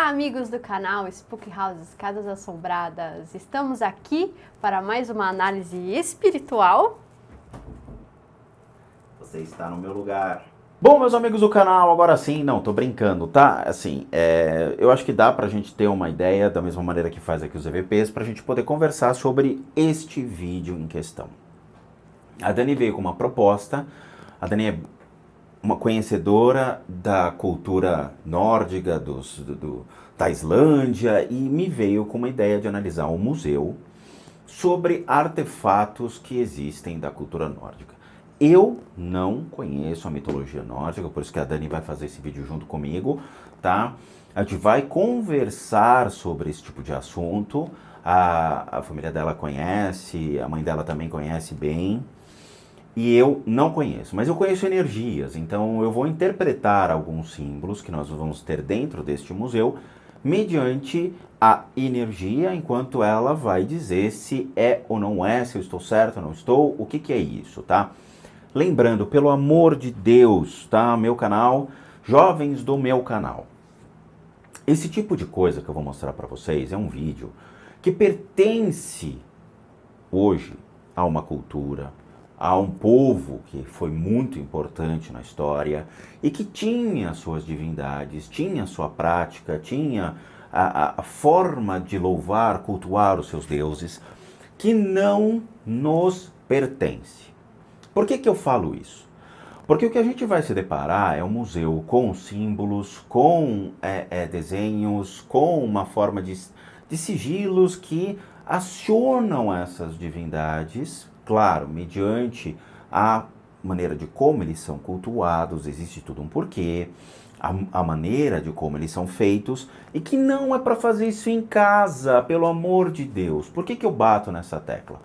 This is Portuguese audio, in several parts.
Olá, amigos do canal Spook House Escadas Assombradas. Estamos aqui para mais uma análise espiritual. Você está no meu lugar. Bom, meus amigos do canal, agora sim, não, tô brincando, tá? Assim, eu acho que dá pra gente ter uma ideia, da mesma maneira que faz aqui os EVPs, pra gente poder conversar sobre este vídeo em questão. A Dani veio com uma proposta, a Dani é uma conhecedora da cultura nórdica, da Islândia, e me veio com uma ideia de analisar um museu sobre artefatos que existem da cultura nórdica. Eu não conheço a mitologia nórdica, por isso que a Dani vai fazer esse vídeo junto comigo, tá? A gente vai conversar sobre esse tipo de assunto. A família dela conhece, a mãe dela também conhece bem. E eu não conheço, mas eu conheço energias, então eu vou interpretar alguns símbolos que nós vamos ter dentro deste museu mediante a energia, enquanto ela vai dizer se é ou não é, se eu estou certo ou não estou, o que é isso, tá? Lembrando, pelo amor de Deus, tá? Meu canal, jovens do meu canal. Esse tipo de coisa que eu vou mostrar para vocês é um vídeo que pertence hoje a uma cultura, a um povo que foi muito importante na história e que tinha suas divindades, tinha sua prática, tinha a forma de louvar, cultuar os seus deuses, que não nos pertence. Por que eu falo isso? Porque o que a gente vai se deparar é um museu com símbolos, com desenhos, com uma forma de sigilos que acionam essas divindades, claro, mediante a maneira de como eles são cultuados, existe tudo um porquê, a maneira de como eles são feitos, e que não é para fazer isso em casa, pelo amor de Deus. Por que eu bato nessa tecla?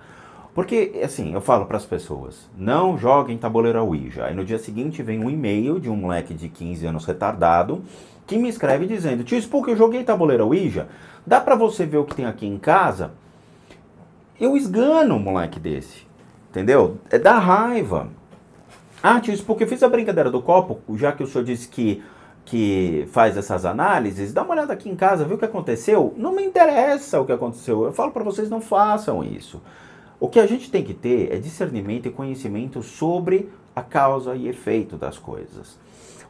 Porque, assim, eu falo para as pessoas, não joguem tabuleiro Ouija. Aí no dia seguinte vem um e-mail de um moleque de 15 anos retardado que me escreve dizendo: Tio Spook, eu joguei tabuleiro Ouija, dá para você ver o que tem aqui em casa? Eu esgano um moleque desse, entendeu? É da raiva. Ah, tio Spook, eu fiz a brincadeira do copo, já que o senhor disse que faz essas análises, dá uma olhada aqui em casa, viu o que aconteceu? Não me interessa o que aconteceu, eu falo para vocês, não façam isso. O que a gente tem que ter é discernimento e conhecimento sobre a causa e efeito das coisas.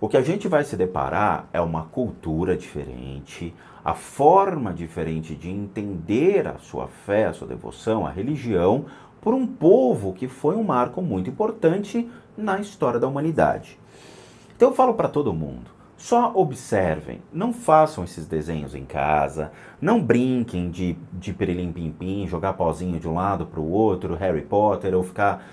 O que a gente vai se deparar é uma cultura diferente, a forma diferente de entender a sua fé, a sua devoção, a religião, por um povo que foi um marco muito importante na história da humanidade. Então eu falo para todo mundo, só observem, não façam esses desenhos em casa, não brinquem de pirilim-pim-pim, jogar pauzinho de um lado para o outro, Harry Potter, ou ficar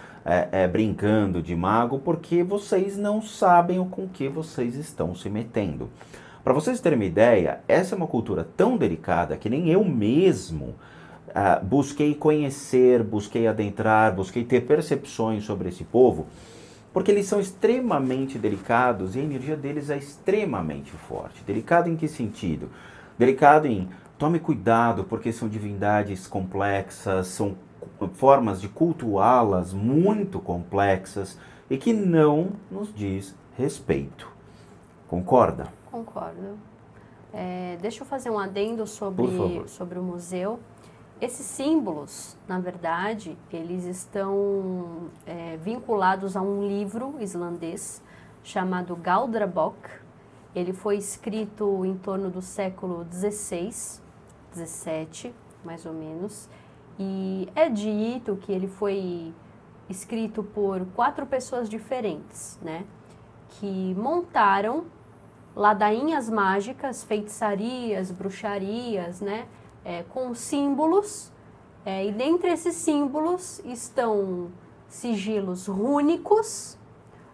brincando de mago, porque vocês não sabem o com que vocês estão se metendo. Para vocês terem uma ideia, essa é uma cultura tão delicada que nem eu mesmo busquei conhecer, busquei adentrar, busquei ter percepções sobre esse povo, porque eles são extremamente delicados e a energia deles é extremamente forte. Delicado em que sentido? Delicado em tome cuidado, porque são divindades complexas, são formas de cultuá-las muito complexas e que não nos diz respeito. Concorda? Concordo. Deixa eu fazer um adendo sobre o museu. Esses símbolos, na verdade, eles estão vinculados a um livro islandês chamado Galdrabók. Ele foi escrito em torno do século XVI, XVII, mais ou menos, e é dito que ele foi escrito por 4 pessoas diferentes, né, que montaram ladainhas mágicas, feitiçarias, bruxarias, né, com símbolos, e dentre esses símbolos estão sigilos rúnicos,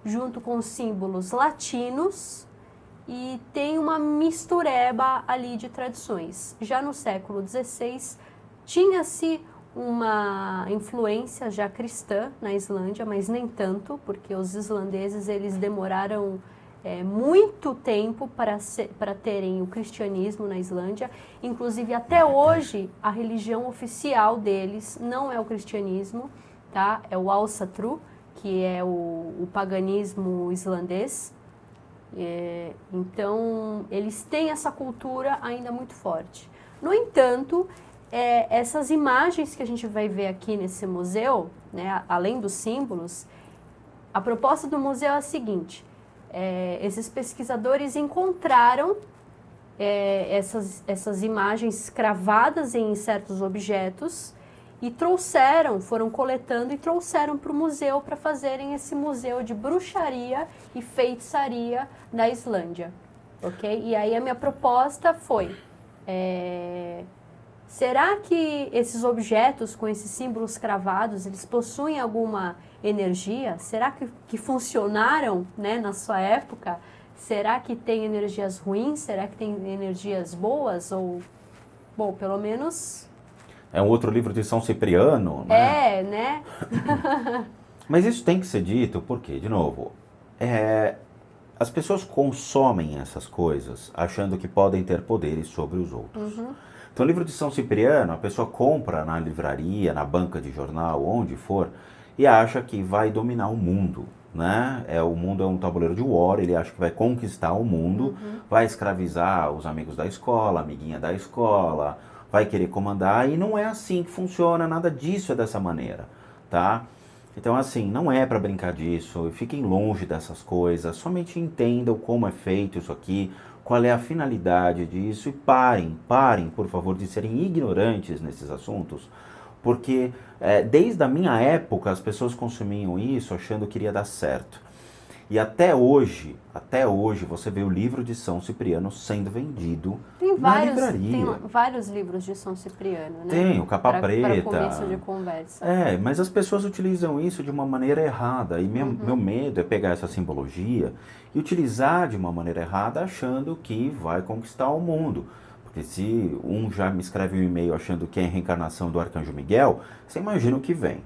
junto com símbolos latinos, e tem uma mistureba ali de tradições. Já no século XVI, tinha-se uma influência já cristã na Islândia, mas nem tanto, porque os islandeses eles demoraram muito tempo para terem o cristianismo na Islândia. Inclusive, até hoje, a religião oficial deles não é o cristianismo, tá? É o Ásatrú, que é o paganismo islandês. Então, eles têm essa cultura ainda muito forte. No entanto, essas imagens que a gente vai ver aqui nesse museu, né, além dos símbolos, a proposta do museu é a seguinte: esses pesquisadores encontraram essas imagens cravadas em certos objetos e foram coletando e trouxeram para o museu para fazerem esse museu de bruxaria e feitiçaria da Islândia, ok? E aí a minha proposta foi, será que esses objetos com esses símbolos cravados, eles possuem alguma energia? Será que funcionaram, né, na sua época? Será que tem energias ruins? Será que tem energias boas? Ou, bom, pelo menos... É um outro livro de São Cipriano, né? né? Mas isso tem que ser dito porque, de novo, as pessoas consomem essas coisas achando que podem ter poderes sobre os outros. Então, o livro de São Cipriano, a pessoa compra na livraria, na banca de jornal, onde for, e acha que vai dominar o mundo, né? O mundo é um tabuleiro de war, ele acha que vai conquistar o mundo, vai escravizar os amigos da escola, a amiguinha da escola, vai querer comandar, e não é assim que funciona, nada disso é dessa maneira, tá? Então, assim, não é para brincar disso, fiquem longe dessas coisas, somente entendam como é feito isso aqui, qual é a finalidade disso, e parem, por favor, de serem ignorantes nesses assuntos, porque desde a minha época as pessoas consumiam isso achando que iria dar certo. E até hoje você vê o livro de São Cipriano sendo vendido na livraria. Tem vários livros de São Cipriano, né? Tem, o Capa Preta. Para começo de conversa. Mas as pessoas utilizam isso de uma maneira errada. E meu medo é pegar essa simbologia e utilizar de uma maneira errada achando que vai conquistar o mundo. Porque se um já me escreve um e-mail achando que é a reencarnação do Arcanjo Miguel, você imagina o que vem.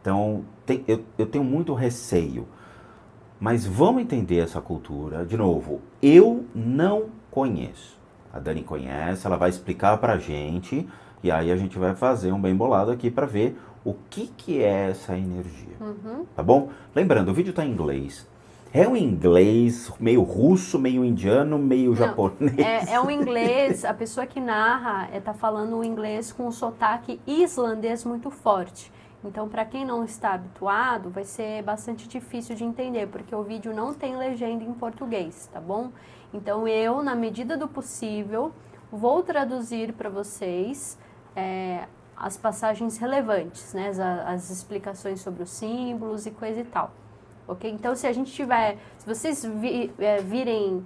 Então, eu tenho muito receio. Mas vamos entender essa cultura. De novo, eu não conheço. A Dani conhece, ela vai explicar pra gente. E aí a gente vai fazer um bem bolado aqui pra ver o que é essa energia. Tá bom? Lembrando, o vídeo tá em inglês. É um inglês meio russo, meio indiano, meio japonês. É um inglês, a pessoa que narra tá falando um inglês com um sotaque islandês muito forte. Então, para quem não está habituado, vai ser bastante difícil de entender, porque o vídeo não tem legenda em português, tá bom? Então, eu, na medida do possível, vou traduzir para vocês as passagens relevantes, né? As explicações sobre os símbolos e coisa e tal. Ok? Então, se vocês virem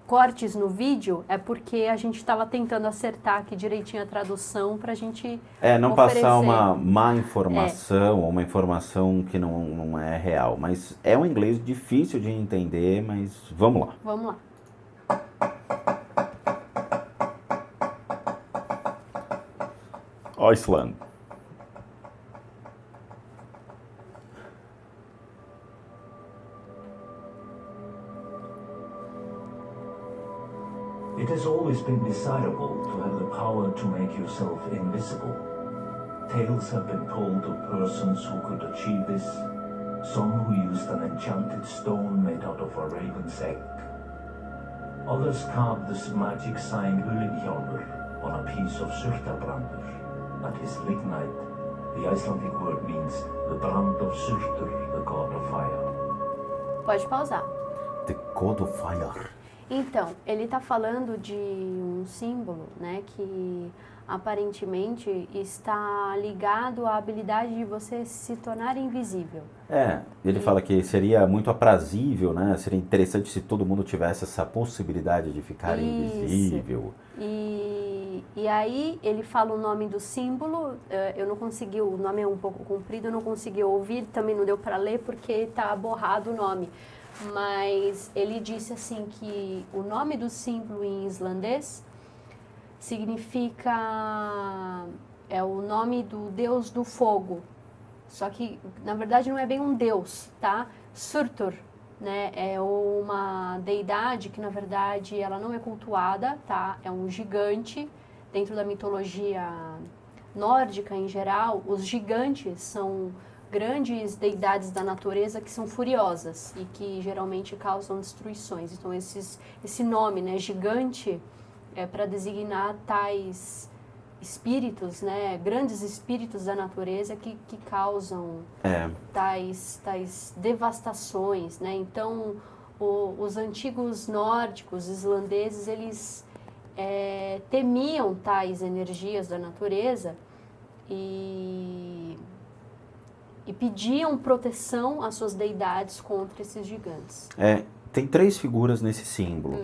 cortes no vídeo, é porque a gente estava tentando acertar aqui direitinho a tradução para a gente não oferecer. Passar uma má informação ou uma informação que não é real. Mas é um inglês difícil de entender, mas vamos lá. Vamos lá. Iceland. It has always been desirable to have the power to make yourself invisible. Tales have been told of persons who could achieve this, some who used an enchanted stone made out of a raven's egg. Others carved this magic sign Ulinhjálmur on a piece of Surtarbrandur, and his lignite, the Icelandic word means the brand of Surtur, the god of fire. Pode pausar. The god of fire. Então, ele está falando de um símbolo, né, que aparentemente está ligado à habilidade de você se tornar invisível. Ele fala que seria muito aprazível, né? Seria interessante se todo mundo tivesse essa possibilidade de ficar invisível. E aí ele fala o nome do símbolo, eu não consegui, o nome é um pouco comprido, eu não consegui ouvir, também não deu para ler porque está borrado o nome. Mas ele disse assim que o nome do símbolo em islandês significa, é o nome do deus do fogo, só que na verdade não é bem um deus, tá? Surtur, né? É uma deidade que na verdade ela não é cultuada, tá? É um gigante. Dentro da mitologia nórdica em geral, os gigantes são grandes deidades da natureza que são furiosas e que geralmente causam destruições. Então esse nome, né, gigante, é para designar tais espíritos, né, grandes espíritos da natureza que causam tais devastações, né? Então os antigos nórdicos, islandeses, eles temiam tais energias da natureza e pediam proteção às suas deidades contra esses gigantes. Tem 3 figuras nesse símbolo.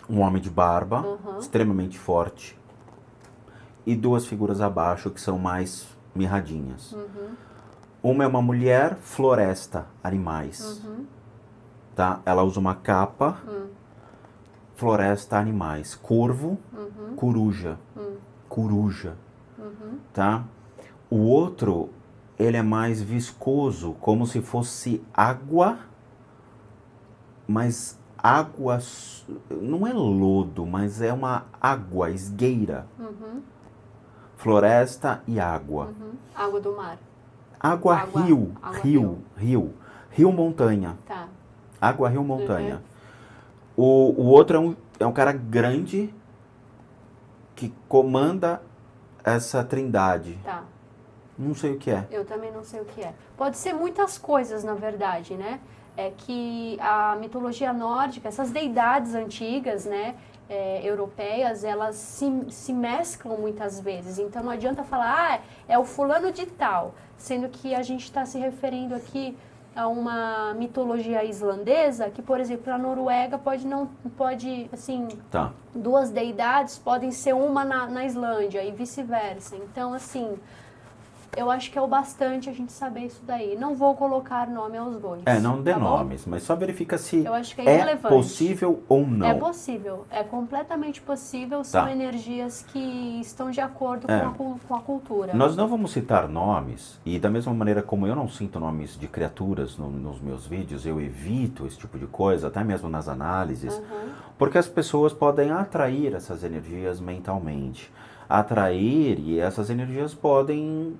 Um homem de barba, extremamente forte, e 2 figuras abaixo que são mais mirradinhas. Uma é uma mulher, floresta, animais. Tá? Ela usa uma capa, floresta, animais. Corvo, coruja. Coruja. Tá? O outro, ele é mais viscoso, como se fosse água, mas água, não é lodo, mas é uma água, esgueira. Floresta e água. Água do mar. Água rio, montanha. Tá. Água, rio, montanha. O outro é um cara grande que comanda essa trindade. Tá. Não sei o que é. Eu também não sei o que é. Pode ser muitas coisas, na verdade, né? É que a mitologia nórdica, essas deidades antigas, né, europeias, elas se mesclam muitas vezes. Então não adianta falar, é o fulano de tal, sendo que a gente está se referindo aqui a uma mitologia islandesa que, por exemplo, a Noruega pode, assim, Tá. 2 deidades podem ser uma na Islândia e vice-versa. Então, assim, eu acho que é o bastante a gente saber isso daí. Não vou colocar nome aos 2. Não dê tá nomes, mas só verifica se eu acho que é irrelevante. Possível ou não. É possível, é completamente possível, são energias que estão de acordo com a cultura. Nós não vamos citar nomes, e da mesma maneira como eu não cito nomes de criaturas nos meus vídeos, eu evito esse tipo de coisa, até mesmo nas análises, porque as pessoas podem atrair essas energias mentalmente. Atrair, e essas energias podem,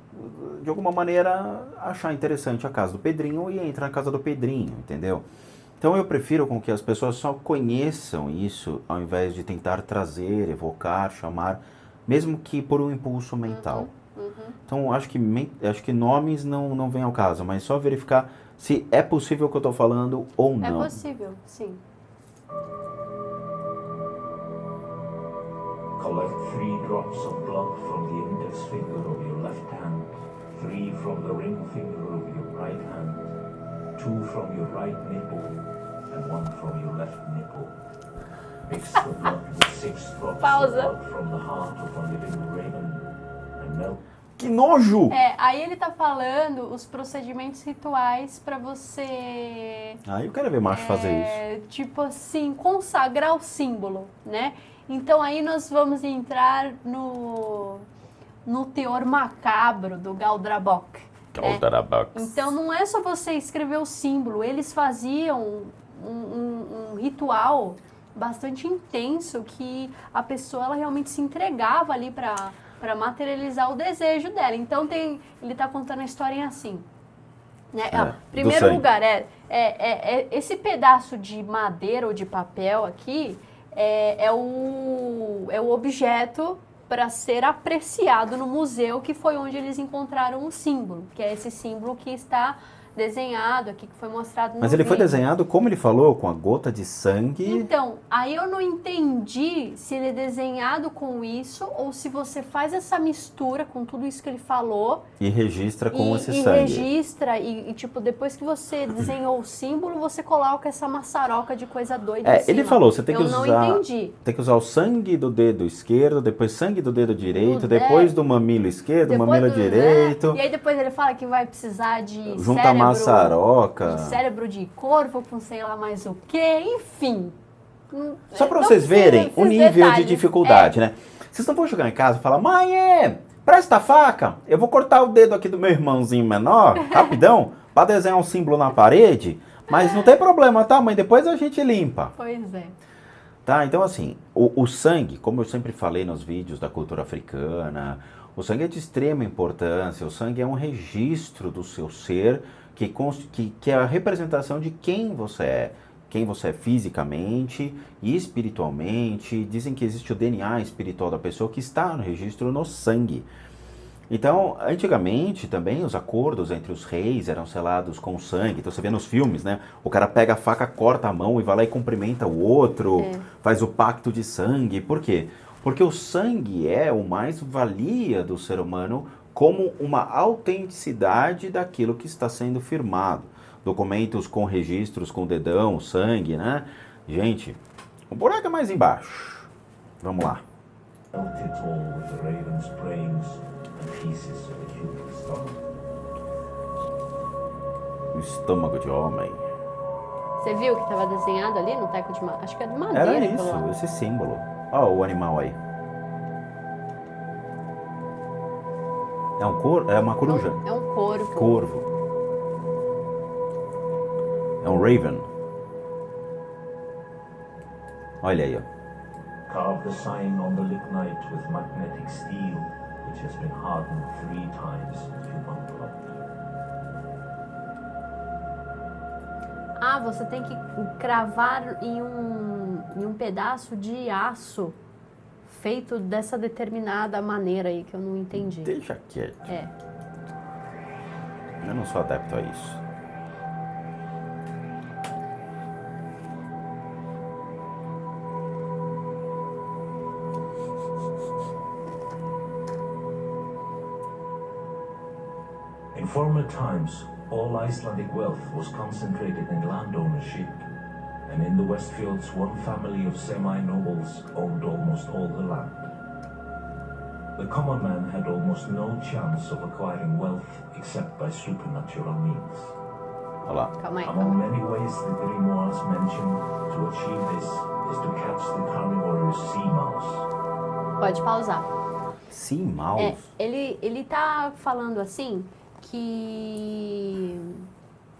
de alguma maneira, achar interessante a casa do Pedrinho e entrar na casa do Pedrinho, entendeu? Então eu prefiro com que as pessoas só conheçam isso, ao invés de tentar trazer, evocar, chamar, mesmo que por um impulso mental. Então acho que nomes não vem ao caso, mas só verificar se é possível o que eu estou falando ou não. É possível, sim. Collect 3 drops of blood from the index finger of your left hand, 3 from the ring finger of your right hand, 2 from your right nipple, and 1 from your left nipple. Mix the blood with 6 drops of blood from the heart of a living raven, and melt. Que nojo! Aí ele tá falando os procedimentos rituais para você... Eu quero ver macho fazer isso. Tipo assim, consagrar o símbolo, né? Então aí nós vamos entrar no teor macabro do Galdrabok. Galdrabok. Então não é só você escrever o símbolo, eles faziam um ritual bastante intenso que a pessoa ela realmente se entregava ali para materializar o desejo dela. Então ele está contando a história assim. Né? Primeiro lugar, esse pedaço de madeira ou de papel aqui é o objeto para ser apreciado no museu, que foi onde eles encontraram o símbolo, que é esse símbolo que está desenhado aqui, que foi mostrado no Mas ele vídeo. foi desenhado, como ele falou, com a gota de sangue. Então, aí eu não entendi se ele é desenhado com isso ou se você faz essa mistura com tudo isso que ele falou. E registra com esse e sangue. Registra e, tipo, depois que você desenhou o símbolo, você coloca essa maçaroca de coisa doida em cima. Ele falou, você tem que usar... Eu não entendi. Tem que usar o sangue do dedo esquerdo, depois sangue do dedo direito, depois do mamilo esquerdo, mamilo direito. E aí depois ele fala que vai precisar de junta maçaroca. De cérebro de corvo com sei lá mais o que, enfim. Só para vocês verem o nível de dificuldade, né? Vocês não vão chegar em casa e falar, mãe, presta a faca, eu vou cortar o dedo aqui do meu irmãozinho menor, rapidão, para desenhar um símbolo na parede, mas não tem problema, tá, mãe? Depois a gente limpa. Pois é. Tá? Então, assim, o sangue, como eu sempre falei nos vídeos da cultura africana, o sangue é de extrema importância, o sangue é um registro do seu ser, que é a representação de quem você é fisicamente e espiritualmente. Dizem que existe o DNA espiritual da pessoa que está no registro no sangue. Então, antigamente também os acordos entre os reis eram selados com sangue. Então você vê nos filmes, né? O cara pega a faca, corta a mão e vai lá e cumprimenta o outro, faz o pacto de sangue. Por quê? Porque o sangue é o mais valia do ser humano como uma autenticidade daquilo que está sendo firmado. Documentos com registros, com dedão, sangue, né? Gente, o buraco é mais embaixo. Vamos lá. O estômago de homem. Você viu que estava desenhado ali no teco de madeira? Acho que é de madeira. Era isso, esse símbolo. Ó, o animal aí. É uma coruja? É um corvo. Corvo. É um raven. Olha aí, ó. Carve the sign on the lignite with magnetic steel, which has been hardened 3 times in human blood. Ah, você tem que cravar em um pedaço de aço feito dessa determinada maneira aí que eu não entendi. Deixa quieto. É. Eu não sou adepto a isso. In former times, all Icelandic wealth was concentrated in land ownership, and in the Westfields, one family of semi-nobles owned almost all the land. The common man had almost no chance of acquiring wealth except by supernatural means. Olha lá. Calma aí, Among calma aí. many ways the grimoires mention to achieve this is to catch the carnivorous sea mouse. Pode pausar. Sea mouse. Ele tá falando assim que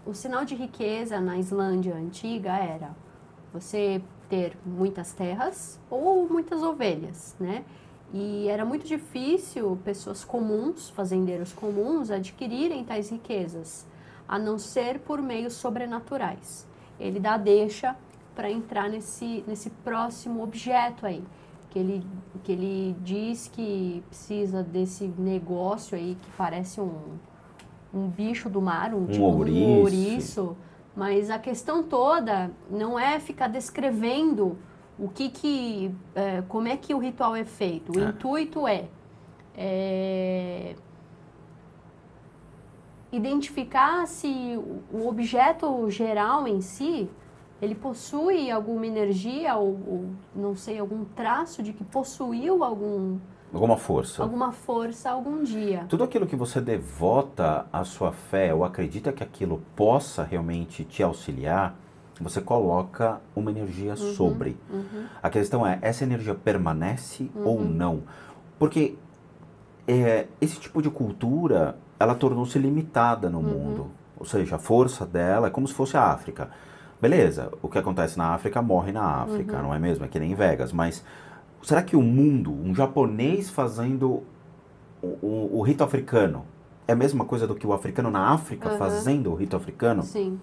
o sinal de riqueza na Islândia antiga era você ter muitas terras ou muitas ovelhas, né? E era muito difícil pessoas comuns, fazendeiros comuns, adquirirem tais riquezas, a não ser por meios sobrenaturais. Ele dá deixa para entrar nesse próximo objeto aí, que ele diz que precisa desse negócio aí que parece um bicho do mar, tipo um ouriço, mas a questão toda não é ficar descrevendo como é que o ritual é feito. O intuito é identificar se o objeto geral em si, ele possui alguma energia ou não sei, algum traço de que possuiu alguma força. Alguma força algum dia. Tudo aquilo que você devota à sua fé ou acredita que aquilo possa realmente te auxiliar, você coloca uma energia sobre. A questão é, essa energia permanece ou não? Porque esse tipo de cultura, ela tornou-se limitada no mundo. Ou seja, a força dela é como se fosse a África. Beleza, o que acontece na África morre na África, não é mesmo? É que nem em Vegas. Mas será que o mundo, um japonês fazendo o rito africano, é a mesma coisa do que o africano na África fazendo o rito africano? Sim.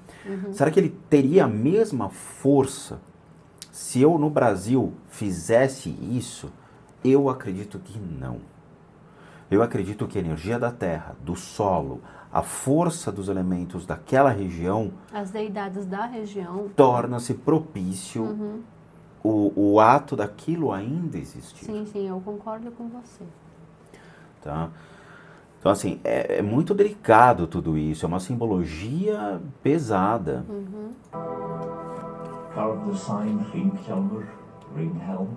Será que ele teria a mesma força se eu no Brasil fizesse isso? Eu acredito que não. Eu acredito que a energia da terra, do solo, a força dos elementos daquela região, as deidades da região, torna-se propício o ato daquilo ainda existir. Sim, eu concordo com você. Tá? Então, assim, é muito delicado tudo isso, é uma simbologia pesada. Carve the sign Hrimhjálmur, Ringhelm,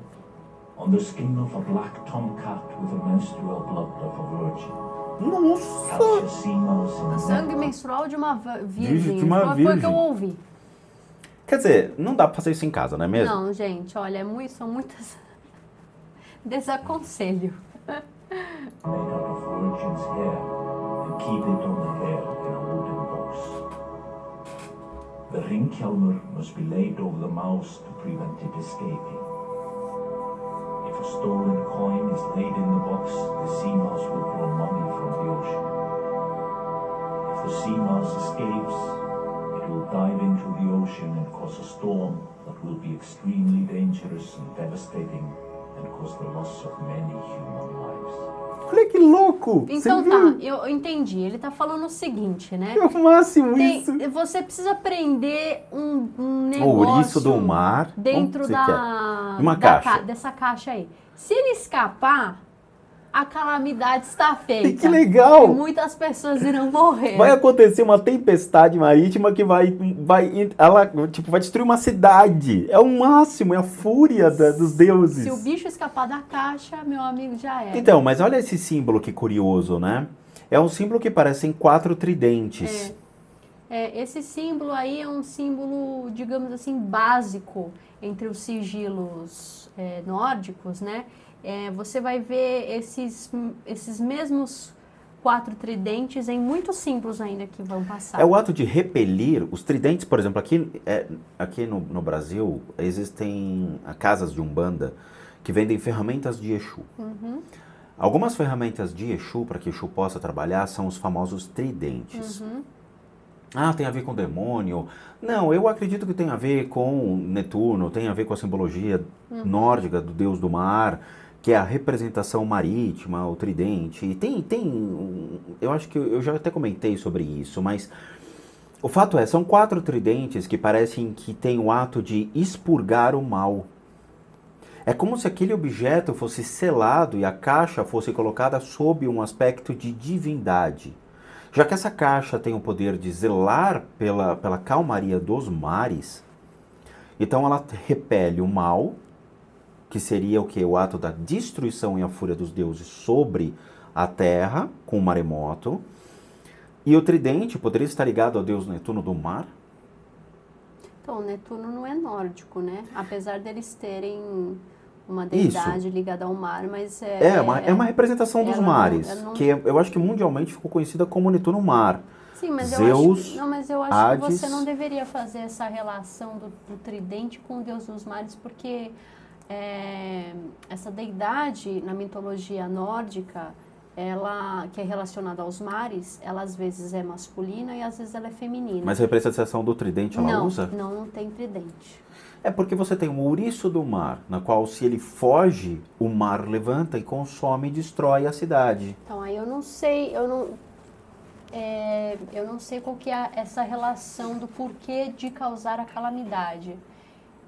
on the skin of a black tomcat with the menstrual blood of a virgin. Nossa! Catch a sea mouse in the Sangue neck. menstrual de uma virgem. De uma Foi o que virgem. eu ouvi. Quer dizer, não dá pra fazer isso em casa, não é mesmo? Não, gente, olha, são muitas... Desaconselho. Made out of virgin's hair and keep it on the hair in a wooden box. The Hrimhjálmur must be laid over the mouse to prevent it escaping. a stolen coin is laid in the box, the sea mouse will draw money from the ocean. If the sea mouse escapes, it will dive into the ocean and cause a storm that will be extremely dangerous and devastating and cause the loss of many human lives. Olha que louco! Então Você tá, viu? eu entendi. Ele tá falando o seguinte, né? É o máximo isso. Você precisa prender um O negócio ouriço do mar. dentro Onde você quer? Uma da caixa. dessa caixa aí. Se ele escapar, a calamidade está feita. Que legal! E muitas pessoas irão morrer. Vai acontecer uma tempestade marítima que vai destruir uma cidade. É o máximo, é a fúria dos deuses. Se o bicho escapar da caixa, meu amigo, já era. Então, mas olha esse símbolo que curioso, né? É um símbolo que parecem 4 tridentes. Esse símbolo aí é um símbolo, digamos assim, básico entre os sigilos nórdicos, né? Você vai ver esses mesmos 4 tridentes em muitos símbolos ainda que vão passar. É o ato de repelir. Os tridentes, por exemplo, aqui no Brasil, existem casas de Umbanda que vendem ferramentas de Exu. Uhum. Algumas ferramentas de Exu, para que Exu possa trabalhar, são os famosos tridentes. Uhum. Ah, tem a ver com demônio. Não, eu acredito que tem a ver com Netuno, tem a ver com a simbologia nórdica do deus do mar, que é a representação marítima, o tridente. E eu acho que eu já até comentei sobre isso, mas o fato é, são 4 tridentes que parecem que têm o ato de expurgar o mal. É como se aquele objeto fosse selado e a caixa fosse colocada sob um aspecto de divindade. Já que essa caixa tem o poder de zelar pela calmaria dos mares, então ela repele o mal, que seria o quê? O ato da destruição e a fúria dos deuses sobre a terra, com o maremoto. E o tridente poderia estar ligado ao deus Netuno do mar? Então, o Netuno não é nórdico, né? Apesar deles terem uma deidade ligada ao mar, mas É uma representação dos mares, não... que eu acho que mundialmente ficou conhecida como Netuno Mar. Sim, mas Zeus, eu acho Hades... que você não deveria fazer essa relação do tridente com o deus dos mares, porque essa deidade na mitologia nórdica, ela que é relacionada aos mares, ela às vezes é masculina e às vezes ela é feminina. Mas a representação do tridente ela usa? Não tem tridente. É porque você tem um ouriço do mar, na qual se ele foge, o mar levanta e consome e destrói a cidade. Então, aí eu não sei qual que é essa relação do porquê de causar a calamidade.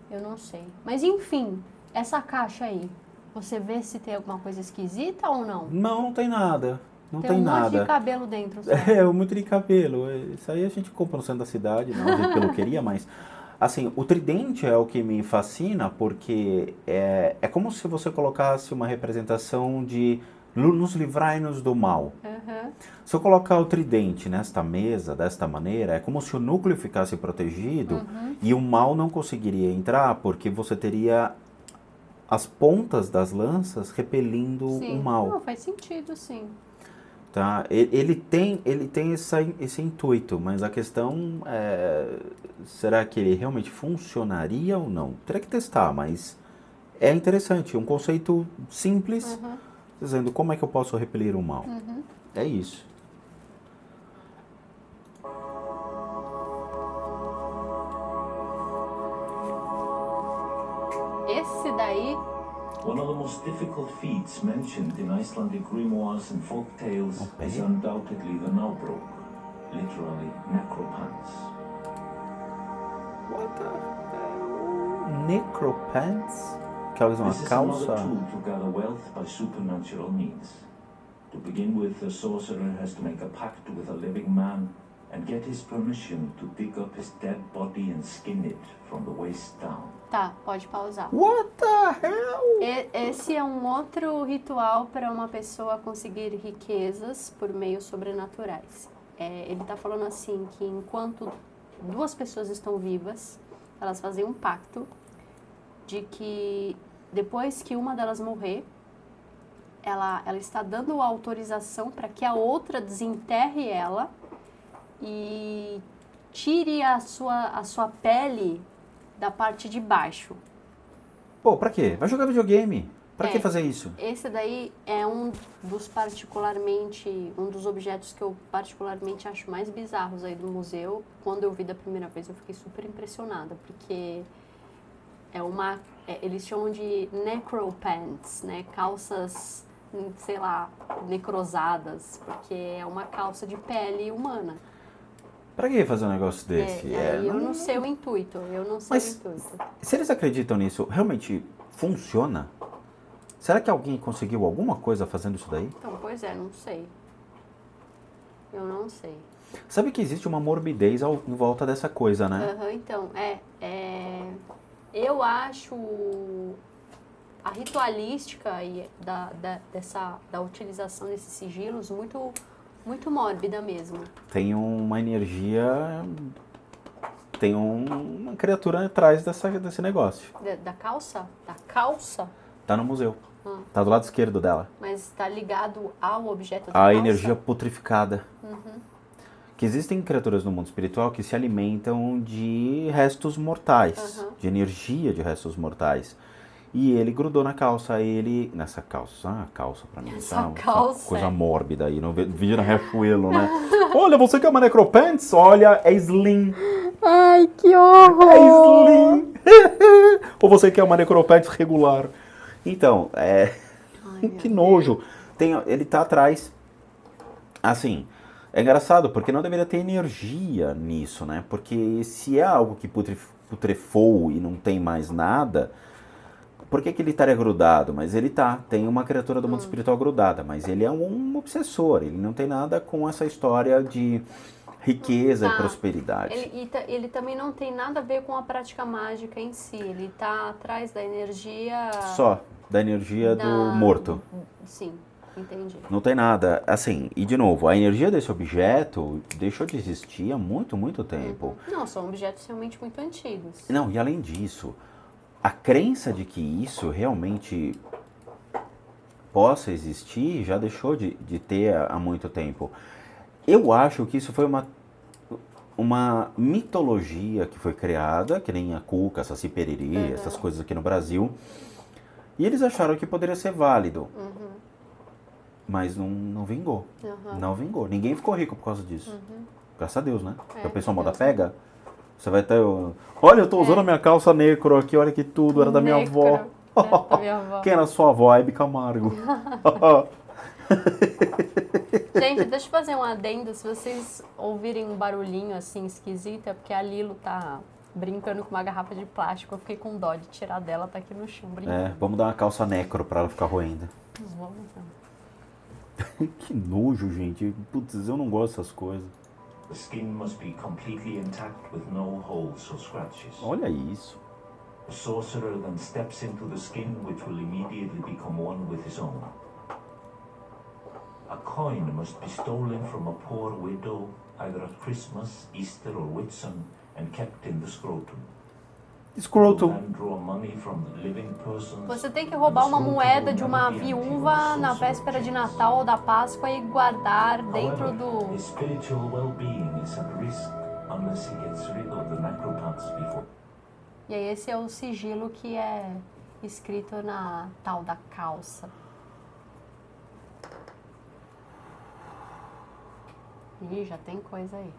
Eu não sei. Mas, enfim, essa caixa aí, você vê se tem alguma coisa esquisita ou não? Não tem nada. Não tem um nada. monte de cabelo dentro. Só. Muito de cabelo. Isso aí a gente compra no centro da cidade, não de peluqueria, mas... Assim, o tridente é o que me fascina porque é como se você colocasse uma representação de nos livrai-nos do mal. Uhum. Se eu colocar o tridente nesta mesa, desta maneira, é como se o núcleo ficasse protegido e o mal não conseguiria entrar porque você teria as pontas das lanças repelindo o mal. Não, faz sentido, sim. Tá? Ele tem esse intuito, mas a questão é, será que ele realmente funcionaria ou não? Teria que testar, mas é interessante, um conceito simples, dizendo como é que eu posso repelir o mal. É isso. Esse daí... One of the most difficult feats mentioned in Icelandic grimoires and folk tales is undoubtedly the Nábrok, literally necropants. What the necropants? Que é uma This is calça? another tool to gather wealth by supernatural means. To begin with, the sorcerer has to make a pact with a living man and get his permission to dig up his dead body and skin it from the waist down. Tá, pode pausar. What the hell? Esse é um outro ritual para uma pessoa conseguir riquezas por meios sobrenaturais. Ele está falando assim que enquanto 2 pessoas estão vivas, elas fazem um pacto de que depois que uma delas morrer, ela está dando autorização para que a outra desenterre ela e tire a sua pele da parte de baixo. Pô, pra quê? Vai jogar videogame. Para que fazer isso? Esse daí é um dos objetos que eu particularmente acho mais bizarros aí do museu. Quando eu vi da primeira vez, eu fiquei super impressionada, porque eles chamam de necropants, né? Calças, sei lá, necrosadas, porque é uma calça de pele humana. Pra que fazer um negócio desse? Eu não sei o intuito, Mas se eles acreditam nisso, realmente funciona? Será que alguém conseguiu alguma coisa fazendo isso daí? Então, pois é, não sei. Eu não sei. Sabe que existe uma morbidez em volta dessa coisa, né? Então, eu acho a ritualística da utilização desses sigilos muito, muito mórbida mesmo. Tem uma energia, tem uma criatura atrás desse negócio. Da calça? Da calça? Tá no museu. Tá do lado esquerdo dela. Mas está ligado ao objeto da A calça? energia putrificada. Que existem criaturas no mundo espiritual que se alimentam de restos mortais, de energia de restos mortais. E ele grudou na calça, nessa calça, calça pra mim, essa calça, coisa mórbida aí, no vídeo na Riachuelo, né? Olha, você que é uma necropants, olha, é slim. Ai, que horror! É slim. Ou você que é uma necropants regular. Então, que nojo. Ele tá atrás, assim, é engraçado, porque não deveria ter energia nisso, né? Porque se é algo que putrefou e não tem mais nada, por que ele estaria grudado? Mas ele tem uma criatura do mundo espiritual grudada, mas ele é um obsessor, ele não tem nada com essa história de riqueza e prosperidade. Ele também não tem nada a ver com a prática mágica em si, ele está atrás da energia... Só, da energia do morto. Sim, entendi. Não tem nada, assim, e de novo, a energia desse objeto deixou de existir há muito, muito tempo. Não, são objetos realmente muito antigos. Não, e além disso, a crença de que isso realmente possa existir já deixou de ter há muito tempo. Eu acho que isso foi uma mitologia que foi criada, que nem a Cuca, Saci Pererê, essas coisas aqui no Brasil, e eles acharam que poderia ser válido. Mas não vingou. Não vingou. Ninguém ficou rico por causa disso. Graças a Deus, né? Porque a pessoa moda pega, você vai ter... Olha, eu tô usando a minha calça necro aqui, olha que tudo, era da minha avó. Quem era sua avó? Hebe Camargo. Gente, deixa eu fazer um adendo. Se vocês ouvirem um barulhinho assim esquisito, é porque a Lilo tá brincando com uma garrafa de plástico. Eu fiquei com dó de tirar dela, tá aqui no chão brincando. Vamos dar uma calça necro pra ela ficar roendo. Vamos então. Que nojo, gente. Putz, eu não gosto dessas coisas. The skin must be completely intact with no holes or scratches. Olha isso. The sorcerer then steps into the skin, which will immediately become one with his own. A coin must be stolen from a poor widow, either at Christmas, Easter or Whitsun, and kept in the scrotum. Scrotum. Você tem que roubar uma moeda de uma viúva na véspera de Natal ou da Páscoa e guardar dentro do... E aí esse é o sigilo que é escrito na tal da calça. Ih, já tem coisa aí.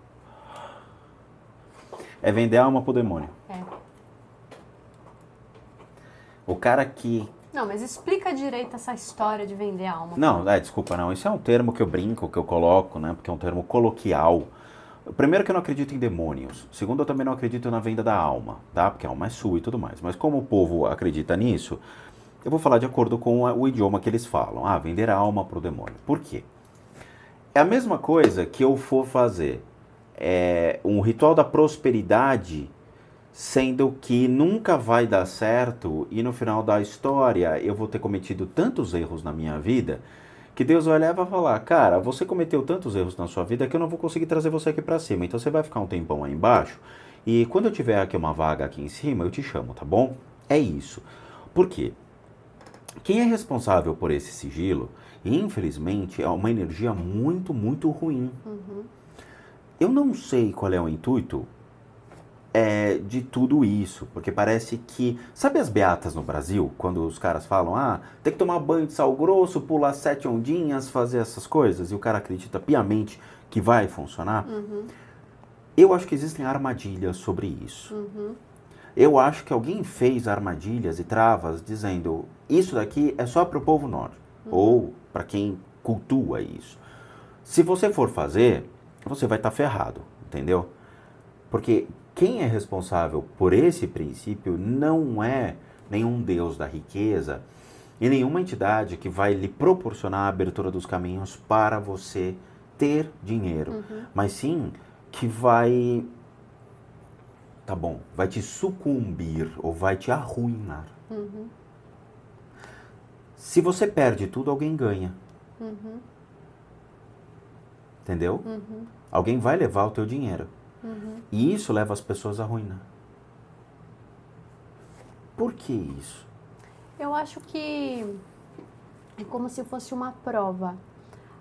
É vender alma pro demônio. O cara que... Não, mas explica direito essa história de vender alma. Não, desculpa, não. Isso é um termo que eu brinco, que eu coloco, né? Porque é um termo coloquial. Primeiro que eu não acredito em demônios. Segundo, eu também não acredito na venda da alma, tá? Porque a alma é sua e tudo mais. Mas como o povo acredita nisso, eu vou falar de acordo com o idioma que eles falam. Vender a alma pro demônio. Por quê? É a mesma coisa que eu for fazer um ritual da prosperidade, sendo que nunca vai dar certo e no final da história eu vou ter cometido tantos erros na minha vida que Deus vai olhar e vai falar: cara, você cometeu tantos erros na sua vida que eu não vou conseguir trazer você aqui pra cima, então você vai ficar um tempão aí embaixo e quando eu tiver aqui uma vaga aqui em cima eu te chamo, tá bom? É isso. Por quê? Quem é responsável por esse sigilo, infelizmente, é uma energia muito, muito ruim. Eu não sei qual é o intuito de tudo isso, porque parece que... Sabe as beatas no Brasil? Quando os caras falam, tem que tomar banho de sal grosso, pular 7 ondinhas, fazer essas coisas, e o cara acredita piamente que vai funcionar. Eu acho que existem armadilhas sobre isso. Eu acho que alguém fez armadilhas e travas dizendo, isso daqui é só para o povo nórdico, ou para quem cultua isso. Se você for fazer, você vai estar ferrado, entendeu? Porque quem é responsável por esse princípio não é nenhum deus da riqueza e nenhuma entidade que vai lhe proporcionar a abertura dos caminhos para você ter dinheiro, mas sim que vai, vai te sucumbir ou vai te arruinar. Se você perde tudo, alguém ganha. Entendeu? Alguém vai levar o teu dinheiro. E isso leva as pessoas à ruína. Por que isso? Eu acho que é como se fosse uma prova.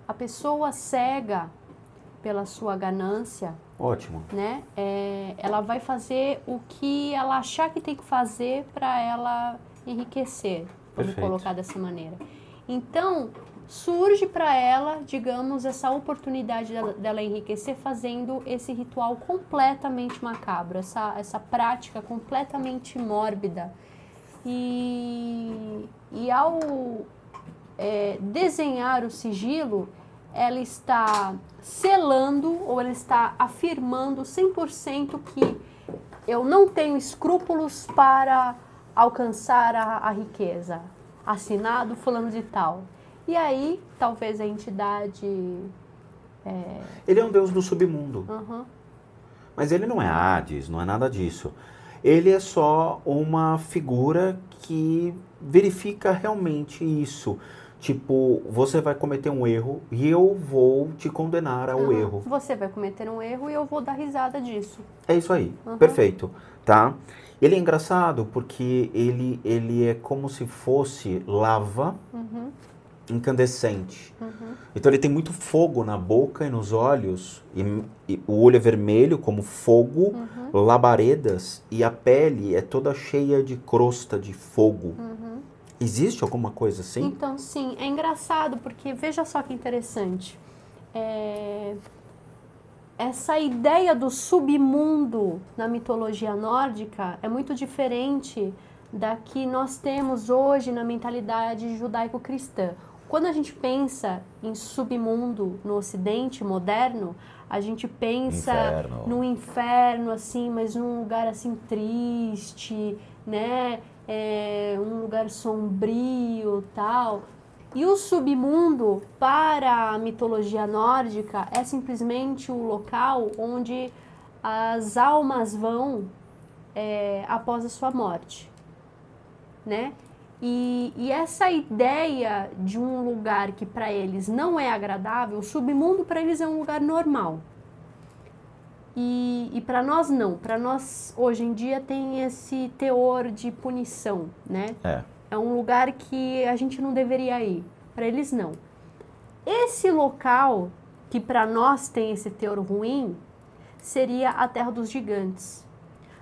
A pessoa cega pela sua ganância, Ótimo. né? Ela vai fazer o que ela achar que tem que fazer para ela enriquecer, vamos Perfeito. colocar dessa maneira. Então, surge para ela, digamos, essa oportunidade dela enriquecer fazendo esse ritual completamente macabro, essa prática completamente mórbida. E ao desenhar o sigilo, ela está selando ou ela está afirmando 100% que eu não tenho escrúpulos para alcançar a riqueza. Assinado fulano de tal. E aí, talvez a entidade... Ele é um deus do submundo. Mas ele não é Hades, não é nada disso. Ele é só uma figura que verifica realmente isso. Tipo, você vai cometer um erro e eu vou te condenar ao erro. Você vai cometer um erro e eu vou dar risada disso. É isso aí, perfeito, tá? Ele é engraçado porque ele é como se fosse lava incandescente. Então ele tem muito fogo na boca e nos olhos, e o olho é vermelho como fogo, labaredas, e a pele é toda cheia de crosta de fogo. Existe alguma coisa assim? Então, sim, é engraçado porque veja só que interessante. Essa ideia do submundo na mitologia nórdica é muito diferente da que nós temos hoje na mentalidade judaico-cristã. Quando a gente pensa em submundo no Ocidente moderno, a gente pensa no inferno, assim, mas num lugar assim triste, né? Um lugar sombrio, tal. E o submundo, para a mitologia nórdica, é simplesmente o local onde as almas vão após a sua morte, né? E essa ideia de um lugar que para eles não é agradável, o submundo para eles é um lugar normal. E para nós não, para nós hoje em dia tem esse teor de punição, né? É um lugar que a gente não deveria ir, para eles não. Esse local que para nós tem esse teor ruim seria a Terra dos Gigantes.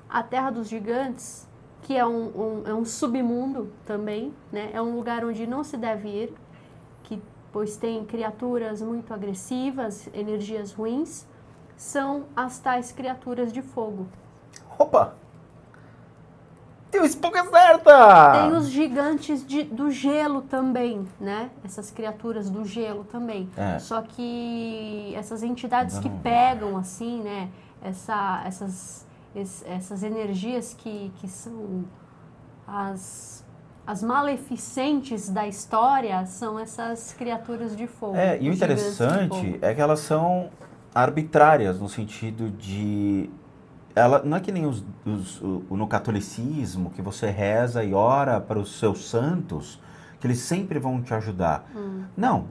A Terra dos Gigantes, que é um submundo também, né? É um lugar onde não se deve ir, pois tem criaturas muito agressivas, energias ruins, são as tais criaturas de fogo. Opa! Tem o Spook certa! Tem os gigantes do gelo também, né? Essas criaturas do gelo também. Só que essas entidades que pegam, assim, né? Essas energias que são as maleficentes da história são essas criaturas de fogo. E o interessante é que elas são arbitrárias, no sentido de... não é que nem no catolicismo, que você reza e ora para os seus santos, que eles sempre vão te ajudar. Não,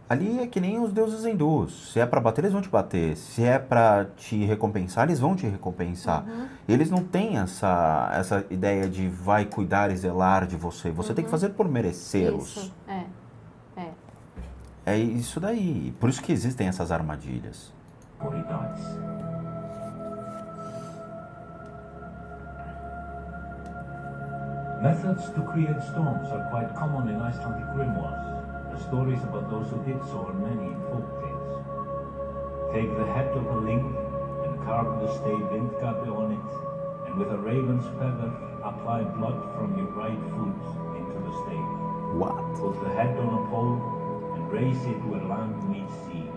ali é que nem os deuses hindus. Se é para bater, eles vão te bater. Se é para te recompensar, eles vão te recompensar. Eles não têm essa ideia de vai cuidar e zelar de você. Você tem que fazer por merecê-los. Isso, É isso daí. Por isso que existem essas armadilhas. 49. Methods to create storms are quite common in Icelandic grimoires. The stories about those who did so are many in folk tales. Take the head of a ling and carve the stave Vindgabe on it, and with a raven's feather apply blood from your right foot into the stave. What? Put the head on a pole and raise it where land meets sea.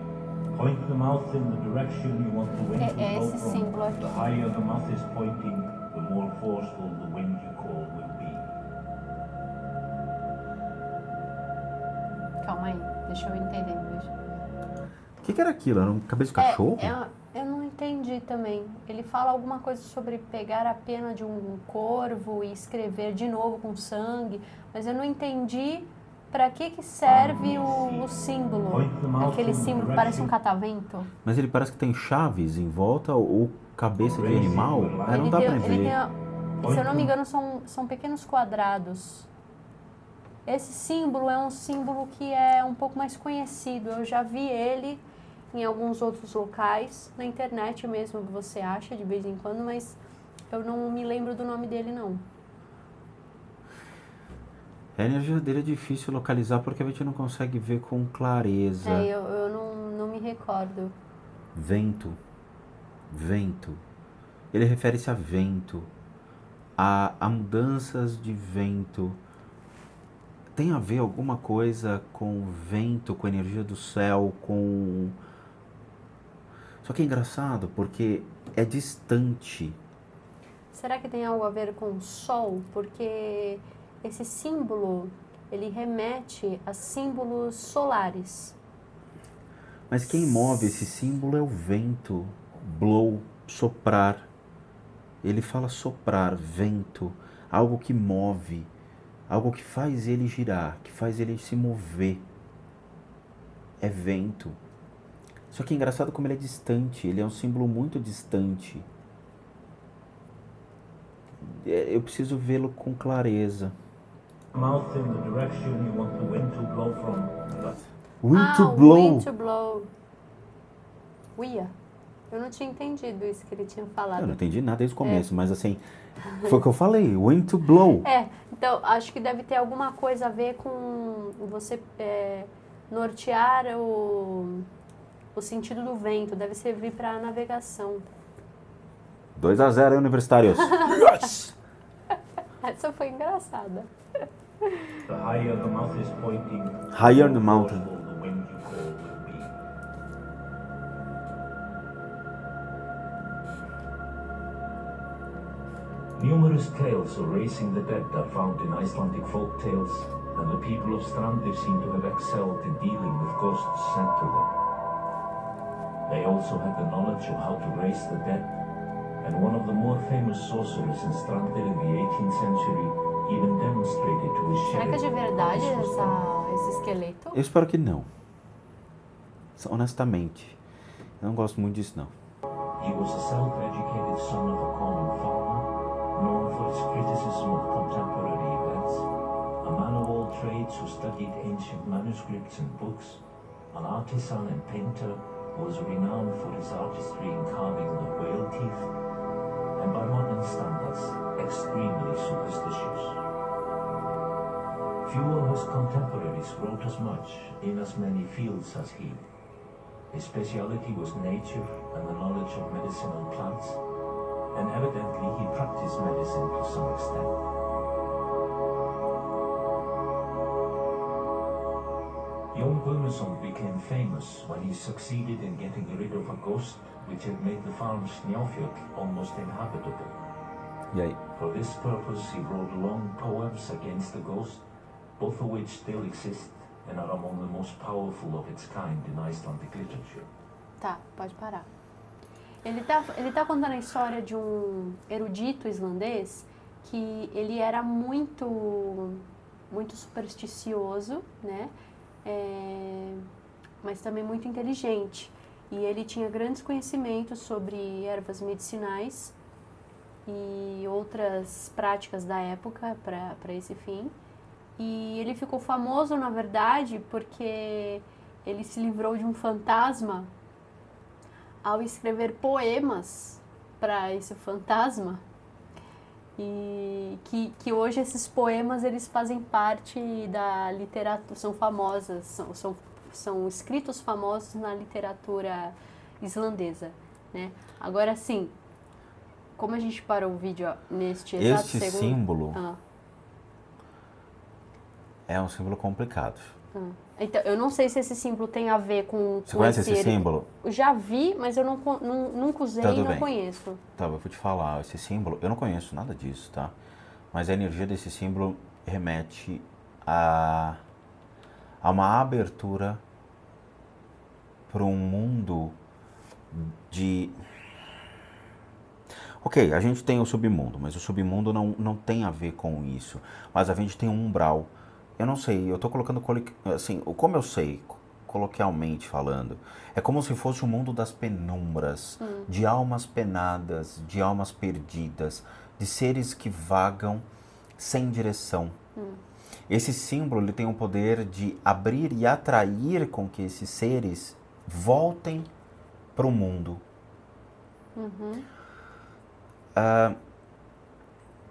Point the mouth in the direction you want the wind to blow esse símbolo from. aqui. The higher the mouth is pointing, the more forceful the wind you call will be. Calma aí, deixa eu entender. O que era aquilo? Era um cabeça de cachorro? Eu não entendi também. Ele fala alguma coisa sobre pegar a pena de um corvo e escrever de novo com sangue, mas eu não entendi para que serve o símbolo. Aquele símbolo parece um catavento. Mas ele parece que tem chaves em volta ou cabeça de animal? Não dá pra ver. Se eu não me engano, são pequenos quadrados. Esse símbolo é um símbolo que é um pouco mais conhecido. Eu já vi ele em alguns outros locais, na internet mesmo, que você acha de vez em quando, mas eu não me lembro do nome dele, não. A energia dele é difícil localizar porque a gente não consegue ver com clareza. Eu não me recordo. Vento. Vento. Ele refere-se a vento, a mudanças de vento. Tem a ver alguma coisa com vento, com a energia do céu, com... Só que é engraçado porque é distante. Será que tem algo a ver com o sol? Porque esse símbolo, ele remete a símbolos solares. Mas quem move esse símbolo é o vento. Blow, soprar. Ele fala soprar, vento, algo que move, algo que faz ele girar, que faz ele se mover. É vento. Só que é engraçado como ele é distante, ele é um símbolo muito distante. Eu preciso vê-lo com clareza. Mouth in the direction you want the wind to blow from. Wind to blow. Wind to blow. Uia, eu não tinha entendido isso que ele tinha falado. Eu não entendi nada desde o começo, mas assim, foi o que eu falei, wind to blow. Então acho que deve ter alguma coisa a ver com você nortear o sentido do vento, deve servir para navegação. 2-0 Universitários. Yes! Essa foi engraçada. The higher the mouth is pointing, Higher the mountain. the wind you call will be. Numerous tales of raising the dead are found in Icelandic folk tales, and the people of Strandir seem to have excelled in dealing with ghosts sent to them. They also had the knowledge of how to raise the dead, and one of the more famous sorcerers in Strandir in the 18th century even demonstrated to his Será que é de sheriff verdade how this was done. esse esqueleto? Eu espero que não. Honestamente, eu não gosto muito disso não. He was a self-educated son of a common farmer, known for his criticism of contemporary events, a man of all trades who studied ancient manuscripts and books, an artisan and painter who was renowned for his artistry in carving the whale teeth, and by modern standards, extremely superstitious. Few of his contemporaries wrote as much in as many fields as he. His speciality was nature and the knowledge of medicinal plants, and evidently he practiced medicine to some extent. Jón Guðmundsson became famous when he succeeded in getting rid of a ghost which had made the farm Snjáfjöll almost inhabitable. E aí? For this purpose he wrote long poems against the ghost, both of which still exist and are among the most powerful of its kind in Icelandic literature. Tá, pode parar. Ele tá contando a história de um erudito islandês que ele era muito supersticioso, né? Mas também muito inteligente. E ele tinha grandes conhecimentos sobre ervas medicinais e outras práticas da época para esse fim. E ele ficou famoso, na verdade, porque ele se livrou de um fantasma ao escrever poemas para esse fantasma. E que hoje esses poemas eles fazem parte da literatura, são famosas, são escritos famosos na literatura islandesa, né? Agora sim, como a gente parou o vídeo neste exato segundo... Este símbolo é um símbolo complicado. Então, eu não sei se esse símbolo tem a ver com... Você conhece esse símbolo? Eu já vi, mas eu nunca usei e não conheço. Tá, eu vou te falar, esse símbolo, eu não conheço nada disso, tá? Mas a energia desse símbolo remete a uma abertura para um mundo de... Ok, a gente tem o submundo, mas o submundo não tem a ver com isso. Mas a gente tem um umbral. Eu não sei, eu estou colocando, assim, como eu sei, coloquialmente falando, é como se fosse o mundo das penumbras, de almas penadas, de almas perdidas, de seres que vagam sem direção. Esse símbolo ele tem o poder de abrir e atrair com que esses seres voltem para o mundo.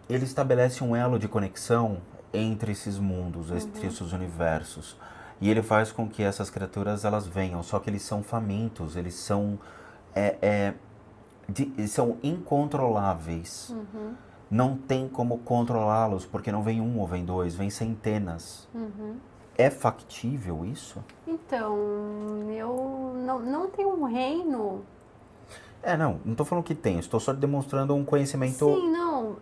Ele estabelece um elo de conexão entre esses mundos, entre esses universos. E ele faz com que essas criaturas elas venham, só que eles são famintos, eles são, são incontroláveis. Não tem como controlá-los, porque não vem um ou vem dois, vem centenas. É factível isso? Então, eu não tenho um reino... Não estou falando que tem, estou só demonstrando um conhecimento... Sim, não,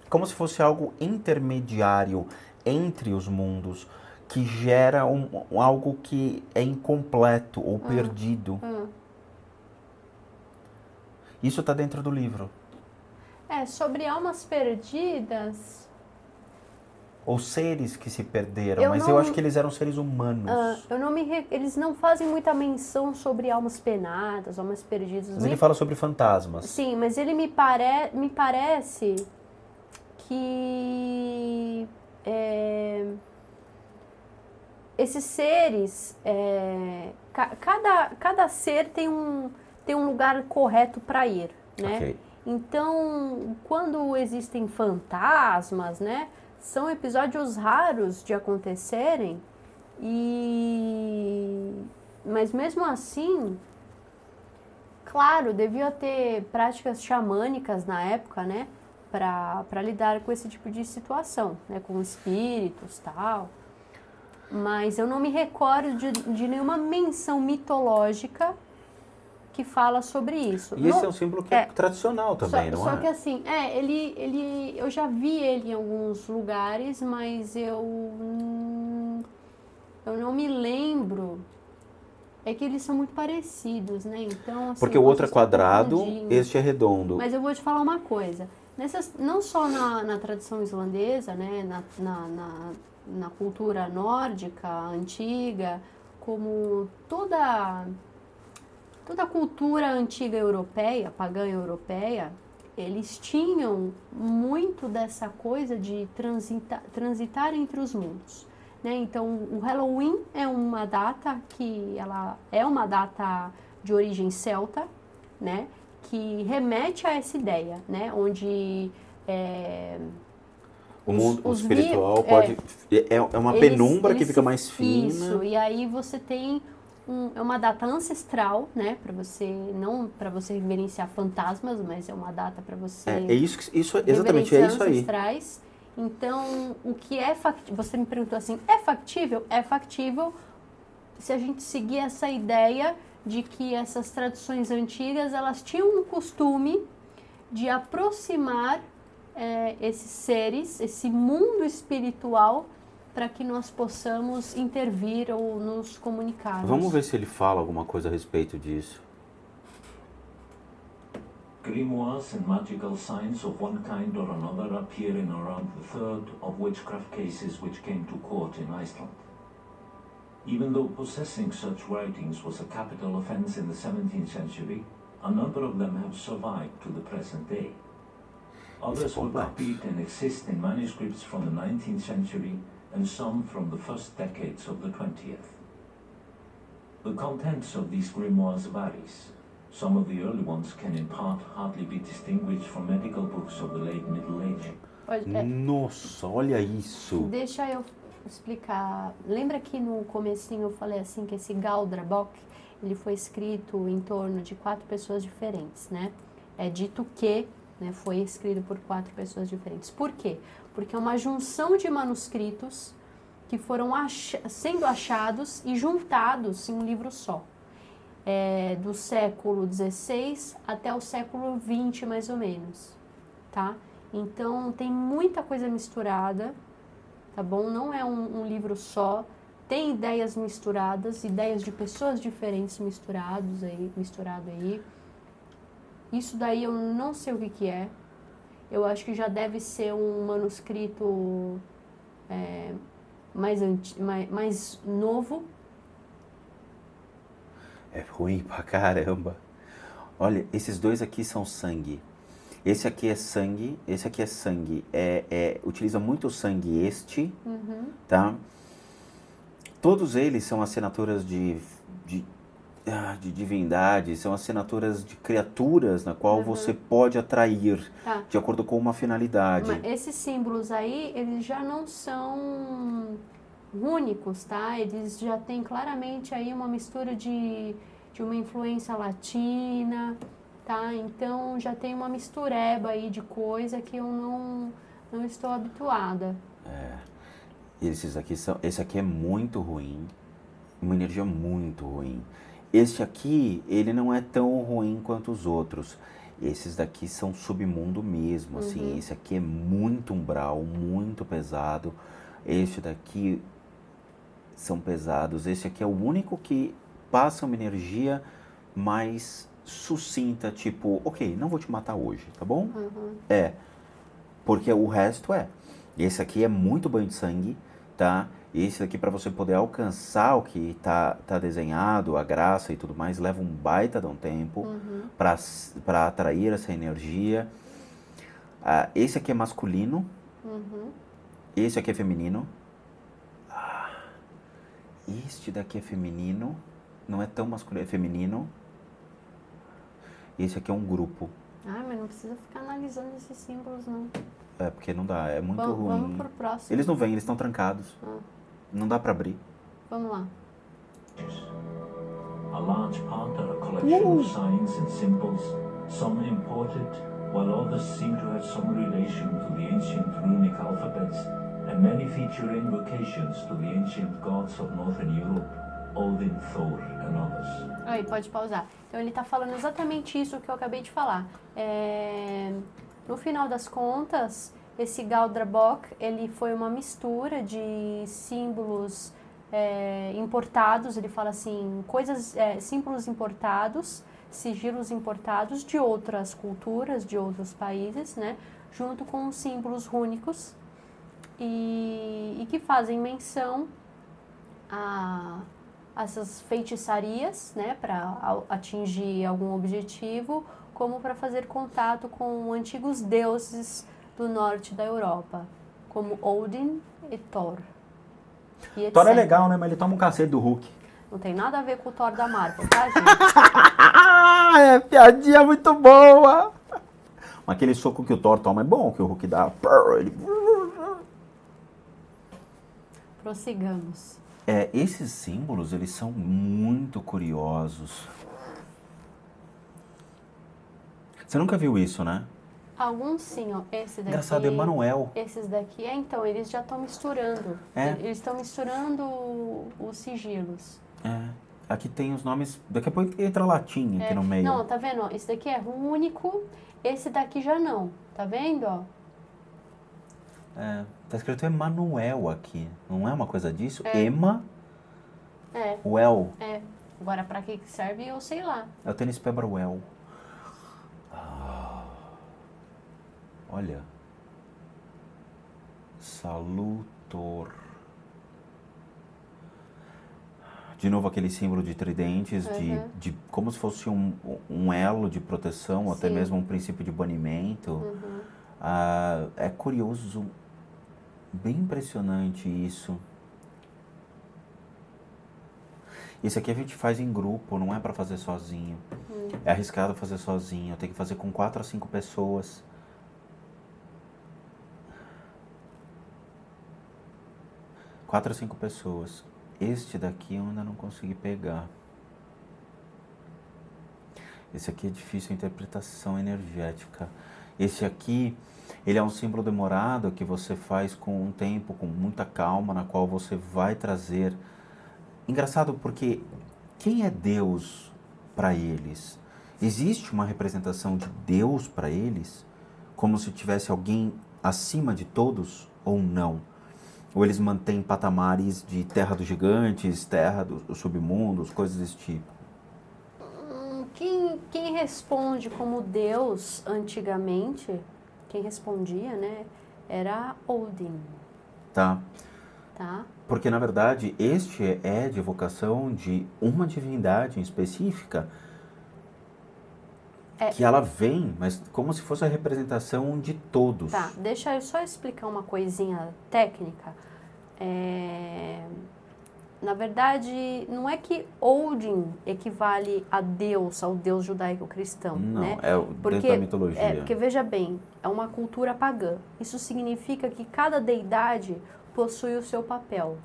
como se fosse algo intermediário entre os mundos, que gera algo que é incompleto ou perdido. Isso está dentro do livro. Sobre almas perdidas... Ou seres que se perderam, eu acho que eles eram seres humanos. Eles não fazem muita menção sobre almas penadas, almas perdidas. Mas ele fala sobre fantasmas. Sim, mas ele me parece que esses seres, cada ser tem um lugar correto para ir, né? Okay. Então, quando existem fantasmas, né? São episódios raros de acontecerem, mas mesmo assim, claro, devia ter práticas xamânicas na época, né, para lidar com esse tipo de situação, né, com espíritos e tal. Mas eu não me recordo de nenhuma menção mitológica que fala sobre isso. E esse é um símbolo que é tradicional também, não é? Só que assim, eu já vi ele em alguns lugares, mas eu não me lembro. É que eles são muito parecidos, né? Então, assim, porque o outro é quadrado, este é redondo. Mas eu vou te falar uma coisa. Não só na tradição islandesa, né? Na cultura nórdica, antiga, como toda a cultura antiga europeia, pagã europeia, eles tinham muito dessa coisa de transitar entre os mundos, né? Então, o Halloween é uma data que ela é uma data de origem celta, né? Que remete a essa ideia, né? Onde o mundo espiritual é uma penumbra que fica mais fina. Isso, e aí você tem é uma data ancestral, né, não para você vivenciar fantasmas, mas é uma data para você exatamente, é isso aí. Ancestrais. Então, o que é factível? Você me perguntou assim, é factível? É factível se a gente seguir essa ideia de que essas tradições antigas, elas tinham um costume de aproximar esses seres, esse mundo espiritual, para que nós possamos intervir ou nos comunicarmos. Vamos ver se ele fala alguma coisa a respeito disso. Grimoires and magical signs of one kind or another appear in around the third of witchcraft cases which came to court in Iceland. Even though possessing such writings was a capital offense in the 17th century, a number of them have survived to the present day. Others were copied and exist in manuscripts from the 19th century and some from the first decades of the 20th. The contents of these grimoires varies. Some of the early ones can in part hardly be distinguished from medical books of the late Middle Age. Nossa, olha isso. Deixa eu explicar. Lembra que no comecinho eu falei assim que esse Galdrabok, ele foi escrito em torno de 4 pessoas diferentes, né? É dito que, né, foi escrito por 4 pessoas diferentes. Por quê? Porque é uma junção de manuscritos que foram sendo achados e juntados em um livro só. Do século XVI até o século XX, mais ou menos, tá? Então, tem muita coisa misturada, tá bom? Não é um livro só, tem ideias misturadas, ideias de pessoas diferentes misturado aí. Isso daí eu não sei o que é. Eu acho que já deve ser um manuscrito mais novo. É ruim pra caramba. Olha, esses dois aqui são sangue. Esse aqui é sangue, esse aqui é sangue. Utiliza muito o sangue tá? Todos eles são assinaturas de divindade, são assinaturas de criaturas na qual você pode atrair, de acordo com uma finalidade. Mas esses símbolos aí, eles já não são únicos, tá? Eles já têm claramente aí uma mistura de uma influência latina, tá? Então já tem uma mistureba aí de coisa que eu não estou habituada. Esse aqui é muito ruim, uma energia muito ruim. Esse aqui, ele não é tão ruim quanto os outros. Esses daqui são submundo mesmo, assim. Esse aqui é muito umbral, muito pesado. Este daqui são pesados. Esse aqui é o único que passa uma energia mais sucinta, tipo, ok, não vou te matar hoje, tá bom? Porque o resto Esse aqui é muito banho de sangue, tá? Esse daqui, para você poder alcançar o que tá desenhado, a graça e tudo mais, leva um baita de um tempo para atrair essa energia. Esse aqui é masculino. Esse aqui é feminino. Este daqui é feminino. Não é tão masculino, é feminino. Esse aqui é um grupo. Mas não precisa ficar analisando esses símbolos, não. Porque não dá, é muito ruim. Vamos pro próximo. Eles não vêm, eles estão trancados. Não dá para abrir. Vamos lá. A large part are a collection of signs and symbols, some imported, while others seem to have some relation to the ancient runic alphabets, and many feature invocations to the ancient gods of Northern Europe, Odin, Thor, and others. Aí, pode pausar. Então, ele está falando exatamente isso que eu acabei de falar. No final das contas, esse Galdrabok, ele foi uma mistura de símbolos importados, ele fala assim, símbolos importados, sigilos importados de outras culturas, de outros países, né, junto com os símbolos rúnicos e que fazem menção a essas feitiçarias, né, para atingir algum objetivo, como para fazer contato com antigos deuses do norte da Europa, como Odin e Thor. E Thor é legal, né? Mas ele toma um cacete do Hulk. Não tem nada a ver com o Thor da Marvel, tá, gente? É piadinha muito boa! Mas aquele soco que o Thor toma é bom, que o Hulk dá. Ele... Prossigamos. Esses símbolos, eles são muito curiosos. Você nunca viu isso, né? Alguns sim, ó. Esse daqui. Engraçado, Emanuel. Esses daqui, então, eles já estão misturando. Eles estão misturando os sigilos. Aqui tem os nomes. Daqui a pouco entra latim aqui no meio. Não, tá vendo? Ó, esse daqui é único, esse daqui já não. Tá vendo, ó? Tá escrito Emanuel aqui. Não é uma coisa disso? Ema. Well. Agora, pra que serve, eu sei lá. É o tênis Pebblewell. Olha. Salutor. De novo aquele símbolo de tridentes, de como se fosse um elo de proteção, ou até mesmo um princípio de banimento. É curioso, bem impressionante isso. Esse aqui a gente faz em grupo, não é para fazer sozinho. É arriscado fazer sozinho, eu tenho que fazer com 4 a 5 pessoas. Quatro a 5 pessoas. Este daqui eu ainda não consegui pegar. Esse aqui é difícil a interpretação energética. Esse aqui, ele é um símbolo demorado que você faz com um tempo, com muita calma, na qual você vai trazer... Engraçado porque quem é Deus para eles? Existe uma representação de Deus para eles? Como se tivesse alguém acima de todos ou não? Ou eles mantêm patamares de terra dos gigantes, terra dos submundos, coisas desse tipo? Quem responde como Deus antigamente, quem respondia, né, era Odin. Tá. Tá? Porque, na verdade, este é de evocação de uma divindade em específica, que ela vem, mas como se fosse a representação de todos. Tá, deixa eu só explicar uma coisinha técnica. Na verdade, não é que Odin equivale a Deus, ao Deus judaico-cristão, Não, né? é dentro da mitologia. Porque, veja bem, é uma cultura pagã. Isso significa que cada deidade possui o seu papel.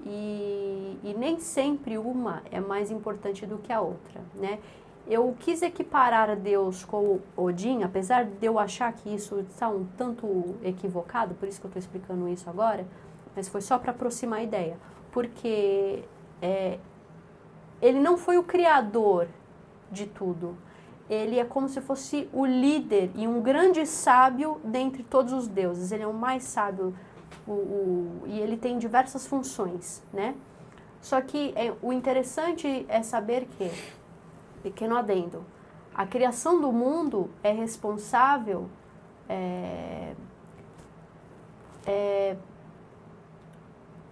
E nem sempre uma é mais importante do que a outra, né? Eu quis equiparar a Deus com Odin, apesar de eu achar que isso está um tanto equivocado, por isso que eu estou explicando isso agora, mas foi só para aproximar a ideia. Porque ele não foi o criador de tudo. Ele é como se fosse o líder e um grande sábio dentre todos os deuses. Ele é o mais sábio e ele tem diversas funções, né? Só que o interessante é saber que, pequeno adendo, a criação do mundo é responsável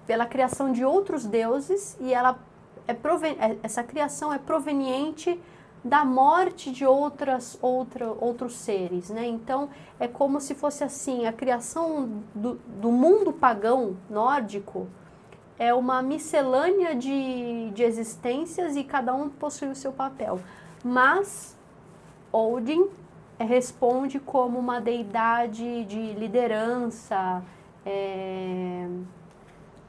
pela criação de outros deuses e essa criação é proveniente da morte de outros seres, né? Então, é como se fosse assim, a criação do mundo pagão nórdico é uma miscelânea de existências e cada um possui o seu papel. Mas Odin responde como uma deidade de liderança,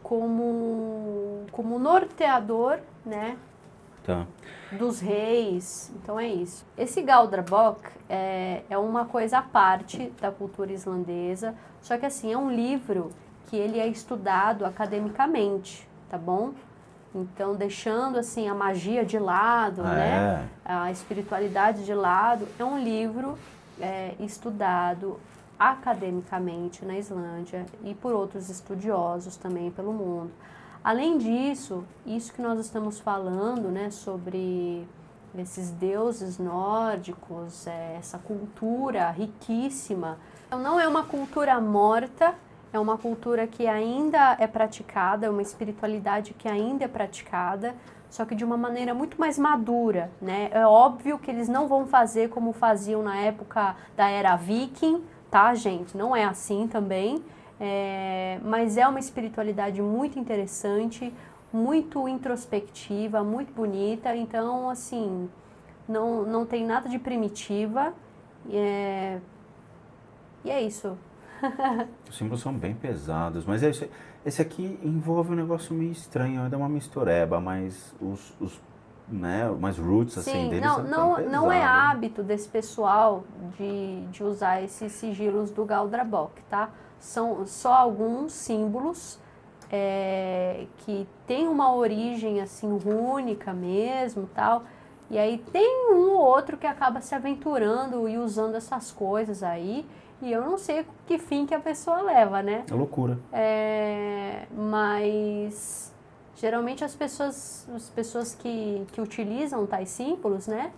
como norteador, né, Tá. dos reis. Então é isso. Esse Galdrabok é uma coisa à parte da cultura islandesa, só que assim, é um livro que ele é estudado academicamente, tá bom? Então, deixando assim a magia de lado, né, a espiritualidade de lado, é um livro estudado academicamente na Islândia e por outros estudiosos também pelo mundo. Além disso, isso que nós estamos falando, né, sobre esses deuses nórdicos, essa cultura riquíssima, então, não é uma cultura morta, é uma cultura que ainda é praticada, é uma espiritualidade que ainda é praticada, só que de uma maneira muito mais madura, né? É óbvio que eles não vão fazer como faziam na época da era viking, tá, gente? Não é assim também, mas é uma espiritualidade muito interessante, muito introspectiva, muito bonita. Então, assim, não tem nada de primitiva e é isso. Os símbolos são bem pesados, mas esse aqui envolve um negócio meio estranho, ainda é uma mistureba, mas né, mais roots assim deles não é hábito desse pessoal de usar esses sigilos do Galdrabok, tá? São só alguns símbolos que tem uma origem assim rúnica mesmo, tal. E aí tem um ou outro que acaba se aventurando e usando essas coisas aí. E eu não sei que fim que a pessoa leva, né? É loucura. Mas geralmente as pessoas que utilizam tais símbolos, né?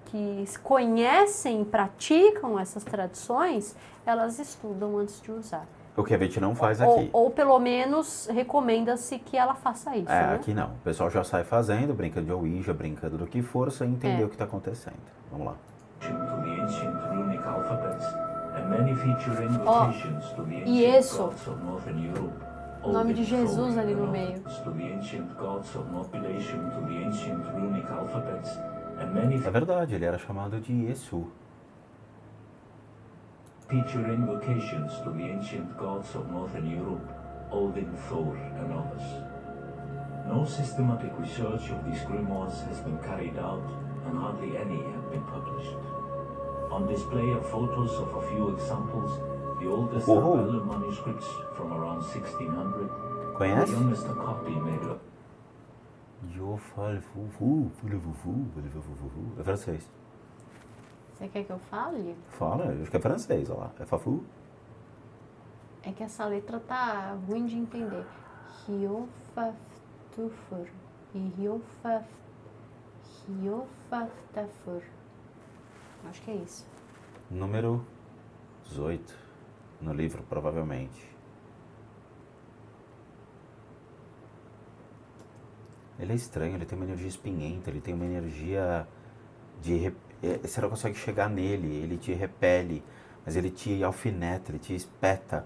Que conhecem e praticam essas tradições, elas estudam antes de usar. O que a gente não faz aqui. Ou pelo menos recomenda-se que ela faça isso, né? Aqui não. O pessoal já sai fazendo, brincando de Ouija, brincando do que for, sem entender o que está acontecendo. Vamos lá. E isso, o nome de Jesus ali no meio. and many É verdade, ele era chamado de Yesu. feature invocations to the ancient gods of Northern Europe, Odin, Thor, and others. No systematic research of these grimoires has been carried out, and hardly any have been published. On display are photos of a few examples, the oldest are vellum manuscripts from around 1600, the Conhece? youngest a copy made of É francês. Você quer que eu fale? Fala, eu acho que é francês, olha lá. É Fafu? É que essa letra tá ruim de entender. Hiofaftufur. Hiofaftafur. Acho que é isso. Número 18. No livro, provavelmente. Ele é estranho, ele tem uma energia espinhenta, ele tem uma energia de... Você não consegue chegar nele, ele te repele, mas ele te alfineta, ele te espeta.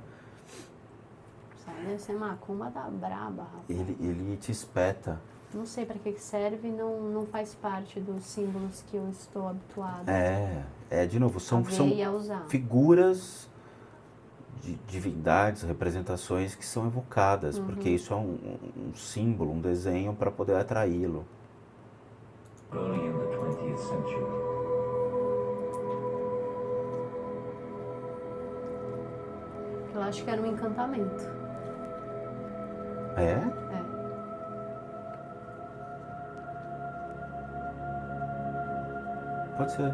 Isso aí deve ser macumba da braba, rapaz. Ele te espeta. Não sei pra que serve, não faz parte dos símbolos que eu estou habituada De novo, são a usar. figuras de divindades, representações que são evocadas, porque isso é um símbolo, um desenho para poder atraí-lo. early in the 20th century. Eu acho que era um encantamento. É? É. Pode ser.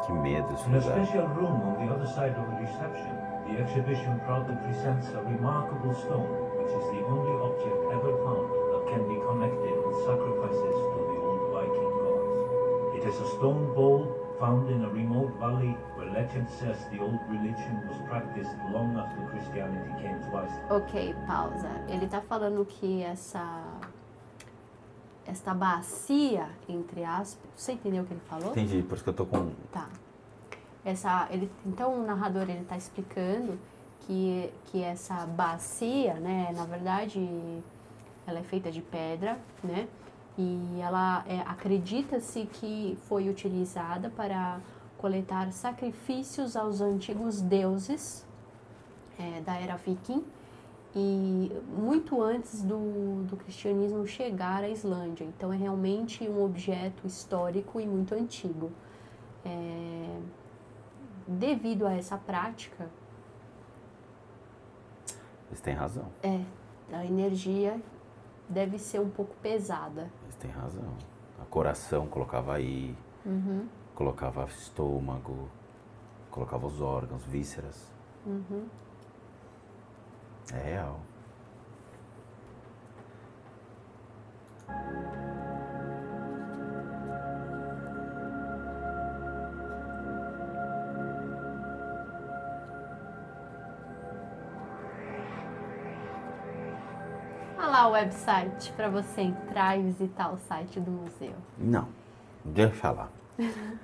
Que medo isso In a me dá. special room on the other side of the reception, the exhibition proudly presents a remarkable stone, which is the only object ever found that can be connected with sacrifices to the old Viking gods. It is a stone bowl found in a remote valley where legend says the old religion was practiced long after Christianity came to Iceland. Ok, pausa. Ele tá falando que esta bacia, entre aspas... Você entendeu o que ele falou? Entendi, por isso que eu tô com... Tá. Então o narrador ele está explicando que essa bacia, né, na verdade, ela é feita de pedra, né, e ela acredita-se que foi utilizada para coletar sacrifícios aos antigos deuses da era viking e muito antes do cristianismo chegar à Islândia. Então é realmente um objeto histórico e muito antigo. Devido a essa prática, Eles têm razão. a energia deve ser um pouco pesada. Eles têm razão. O coração colocava aí, colocava estômago, colocava os órgãos, vísceras. É real. Olha lá o website para você entrar e visitar o site do museu. Não, deixa lá.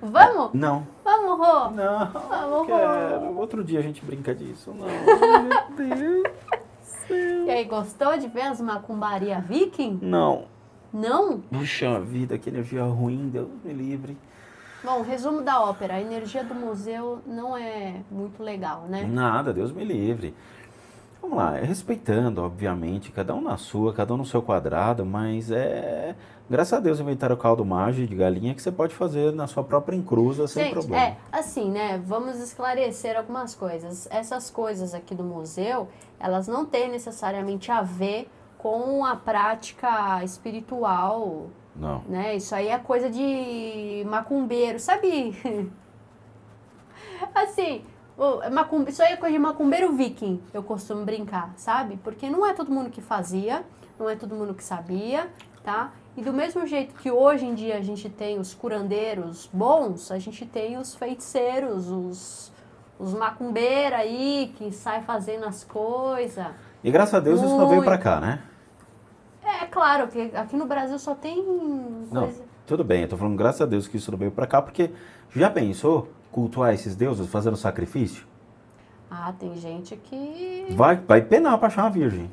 Vamos? Não. Vamos, Rô? Não, Vamos, quero. Outro dia a gente brinca disso. Não, meu Deus. E aí, gostou de ver as macumbaria viking? Não. Não? Puxa vida, que energia ruim, Deus me livre. Bom, resumo da ópera. A energia do museu não é muito legal, né? Nada, Deus me livre. Vamos lá, respeitando, obviamente, cada um na sua, cada um no seu quadrado, mas graças a Deus inventaram o caldo mágico de galinha que você pode fazer na sua própria encruza sem problema. Assim, né? Vamos esclarecer algumas coisas. Essas coisas aqui do museu, elas não têm necessariamente a ver com a prática espiritual, Não. né? Isso aí é coisa de macumbeiro, sabe? Assim, isso aí é coisa de macumbeiro viking, eu costumo brincar, sabe? Porque não é todo mundo que fazia, não é todo mundo que sabia, tá? E do mesmo jeito que hoje em dia a gente tem os curandeiros bons, a gente tem os feiticeiros, os macumbeiros aí que saem fazendo as coisas. E graças a Deus isso não veio pra cá, né? É claro que aqui no Brasil só tem Não, coisa... tudo bem, eu tô falando graças a Deus que isso não veio pra cá, porque já pensou cultuar esses deuses fazendo sacrifício? Ah, tem gente que... Vai penar para achar uma virgem.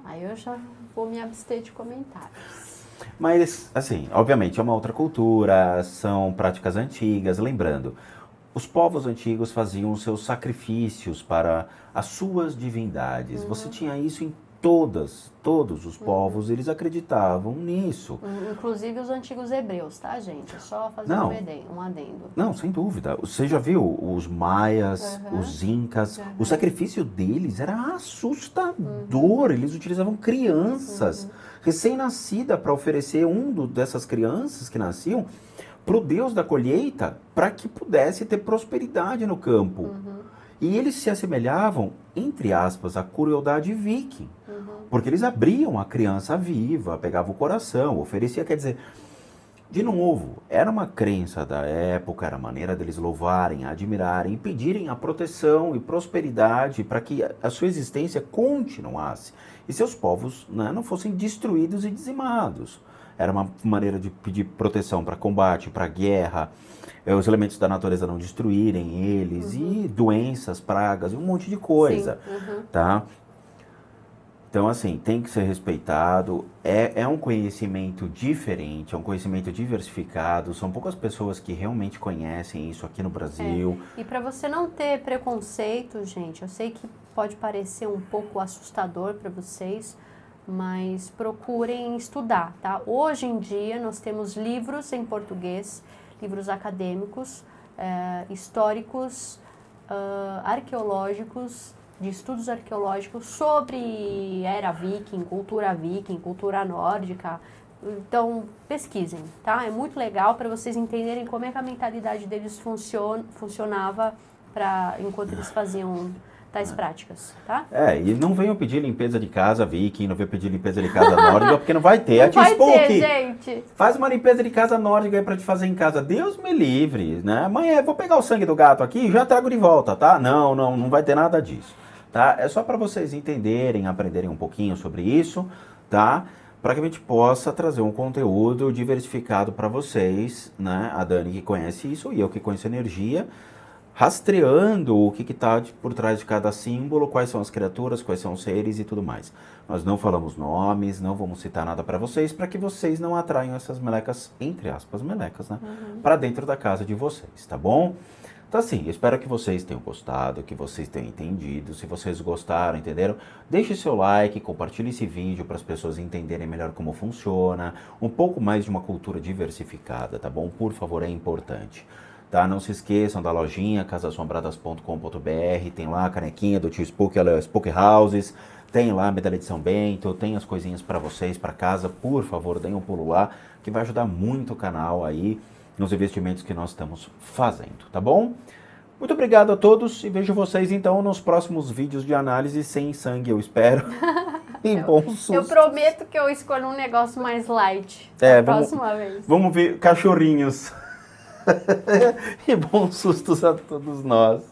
Aí eu já vou me abster de comentários. Mas, assim, obviamente é uma outra cultura, são práticas antigas. Lembrando, os povos antigos faziam seus sacrifícios para as suas divindades. Você tinha isso em todos os povos, eles acreditavam nisso. Inclusive os antigos hebreus, tá, gente? É só fazer um adendo. Não, sem dúvida. Você já viu os maias, os incas? O sacrifício deles era assustador. Eles utilizavam crianças recém-nascidas para oferecer dessas crianças que nasciam para o deus da colheita, para que pudesse ter prosperidade no campo. E eles se assemelhavam, entre aspas, à crueldade viking. Porque eles abriam a criança viva, pegavam o coração, oferecia, quer dizer... De novo, era uma crença da época, era a maneira deles louvarem, admirarem, pedirem a proteção e prosperidade para que a sua existência continuasse e seus povos, né, não fossem destruídos e dizimados. Era uma maneira de pedir proteção para combate, para guerra, os elementos da natureza não destruírem eles e doenças, pragas, um monte de coisa, tá? Então, assim, tem que ser respeitado, é um conhecimento diferente, é um conhecimento diversificado, são poucas pessoas que realmente conhecem isso aqui no Brasil. E para você não ter preconceito, gente, eu sei que pode parecer um pouco assustador para vocês, mas procurem estudar, tá? Hoje em dia nós temos livros em português, livros acadêmicos, históricos, arqueológicos, de estudos arqueológicos sobre era viking, cultura nórdica. Então, pesquisem, tá? É muito legal para vocês entenderem como é que a mentalidade deles funcionava enquanto eles faziam tais práticas, tá? E não venham pedir limpeza de casa viking, não venham pedir limpeza de casa nórdica, porque não vai ter. Não vai ter, gente. Faz uma limpeza de casa nórdica aí pra te fazer em casa. Deus me livre, né? Amanhã eu vou pegar o sangue do gato aqui e já trago de volta, tá? Não vai ter nada disso. Tá? É só para vocês entenderem, aprenderem um pouquinho sobre isso, tá? Para que a gente possa trazer um conteúdo diversificado para vocês, né? A Dani que conhece isso e eu que conheço energia, rastreando o que está por trás de cada símbolo, quais são as criaturas, quais são os seres e tudo mais. Nós não falamos nomes, não vamos citar nada para vocês, para que vocês não atraiam essas melecas, entre aspas, melecas, né? Para dentro da casa de vocês, tá bom? Então assim, eu espero que vocês tenham gostado, que vocês tenham entendido. Se vocês gostaram, entenderam? Deixe seu like, compartilhe esse vídeo para as pessoas entenderem melhor como funciona. Um pouco mais de uma cultura diversificada, tá bom? Por favor, é importante. Tá? Não se esqueçam da lojinha casassombradas.com.br. Tem lá a canequinha do Tio Spook, ela é Spook Houses. Tem lá a medalha de São Bento, tem as coisinhas para vocês, para casa. Por favor, deem um pulo lá, que vai ajudar muito o canal aí nos investimentos que nós estamos fazendo, tá bom? Muito obrigado a todos e vejo vocês então nos próximos vídeos de análise sem sangue, eu espero. E bom susto. Eu prometo que eu escolho um negócio mais light próxima vez. Vamos ver cachorrinhos. E bons sustos a todos nós.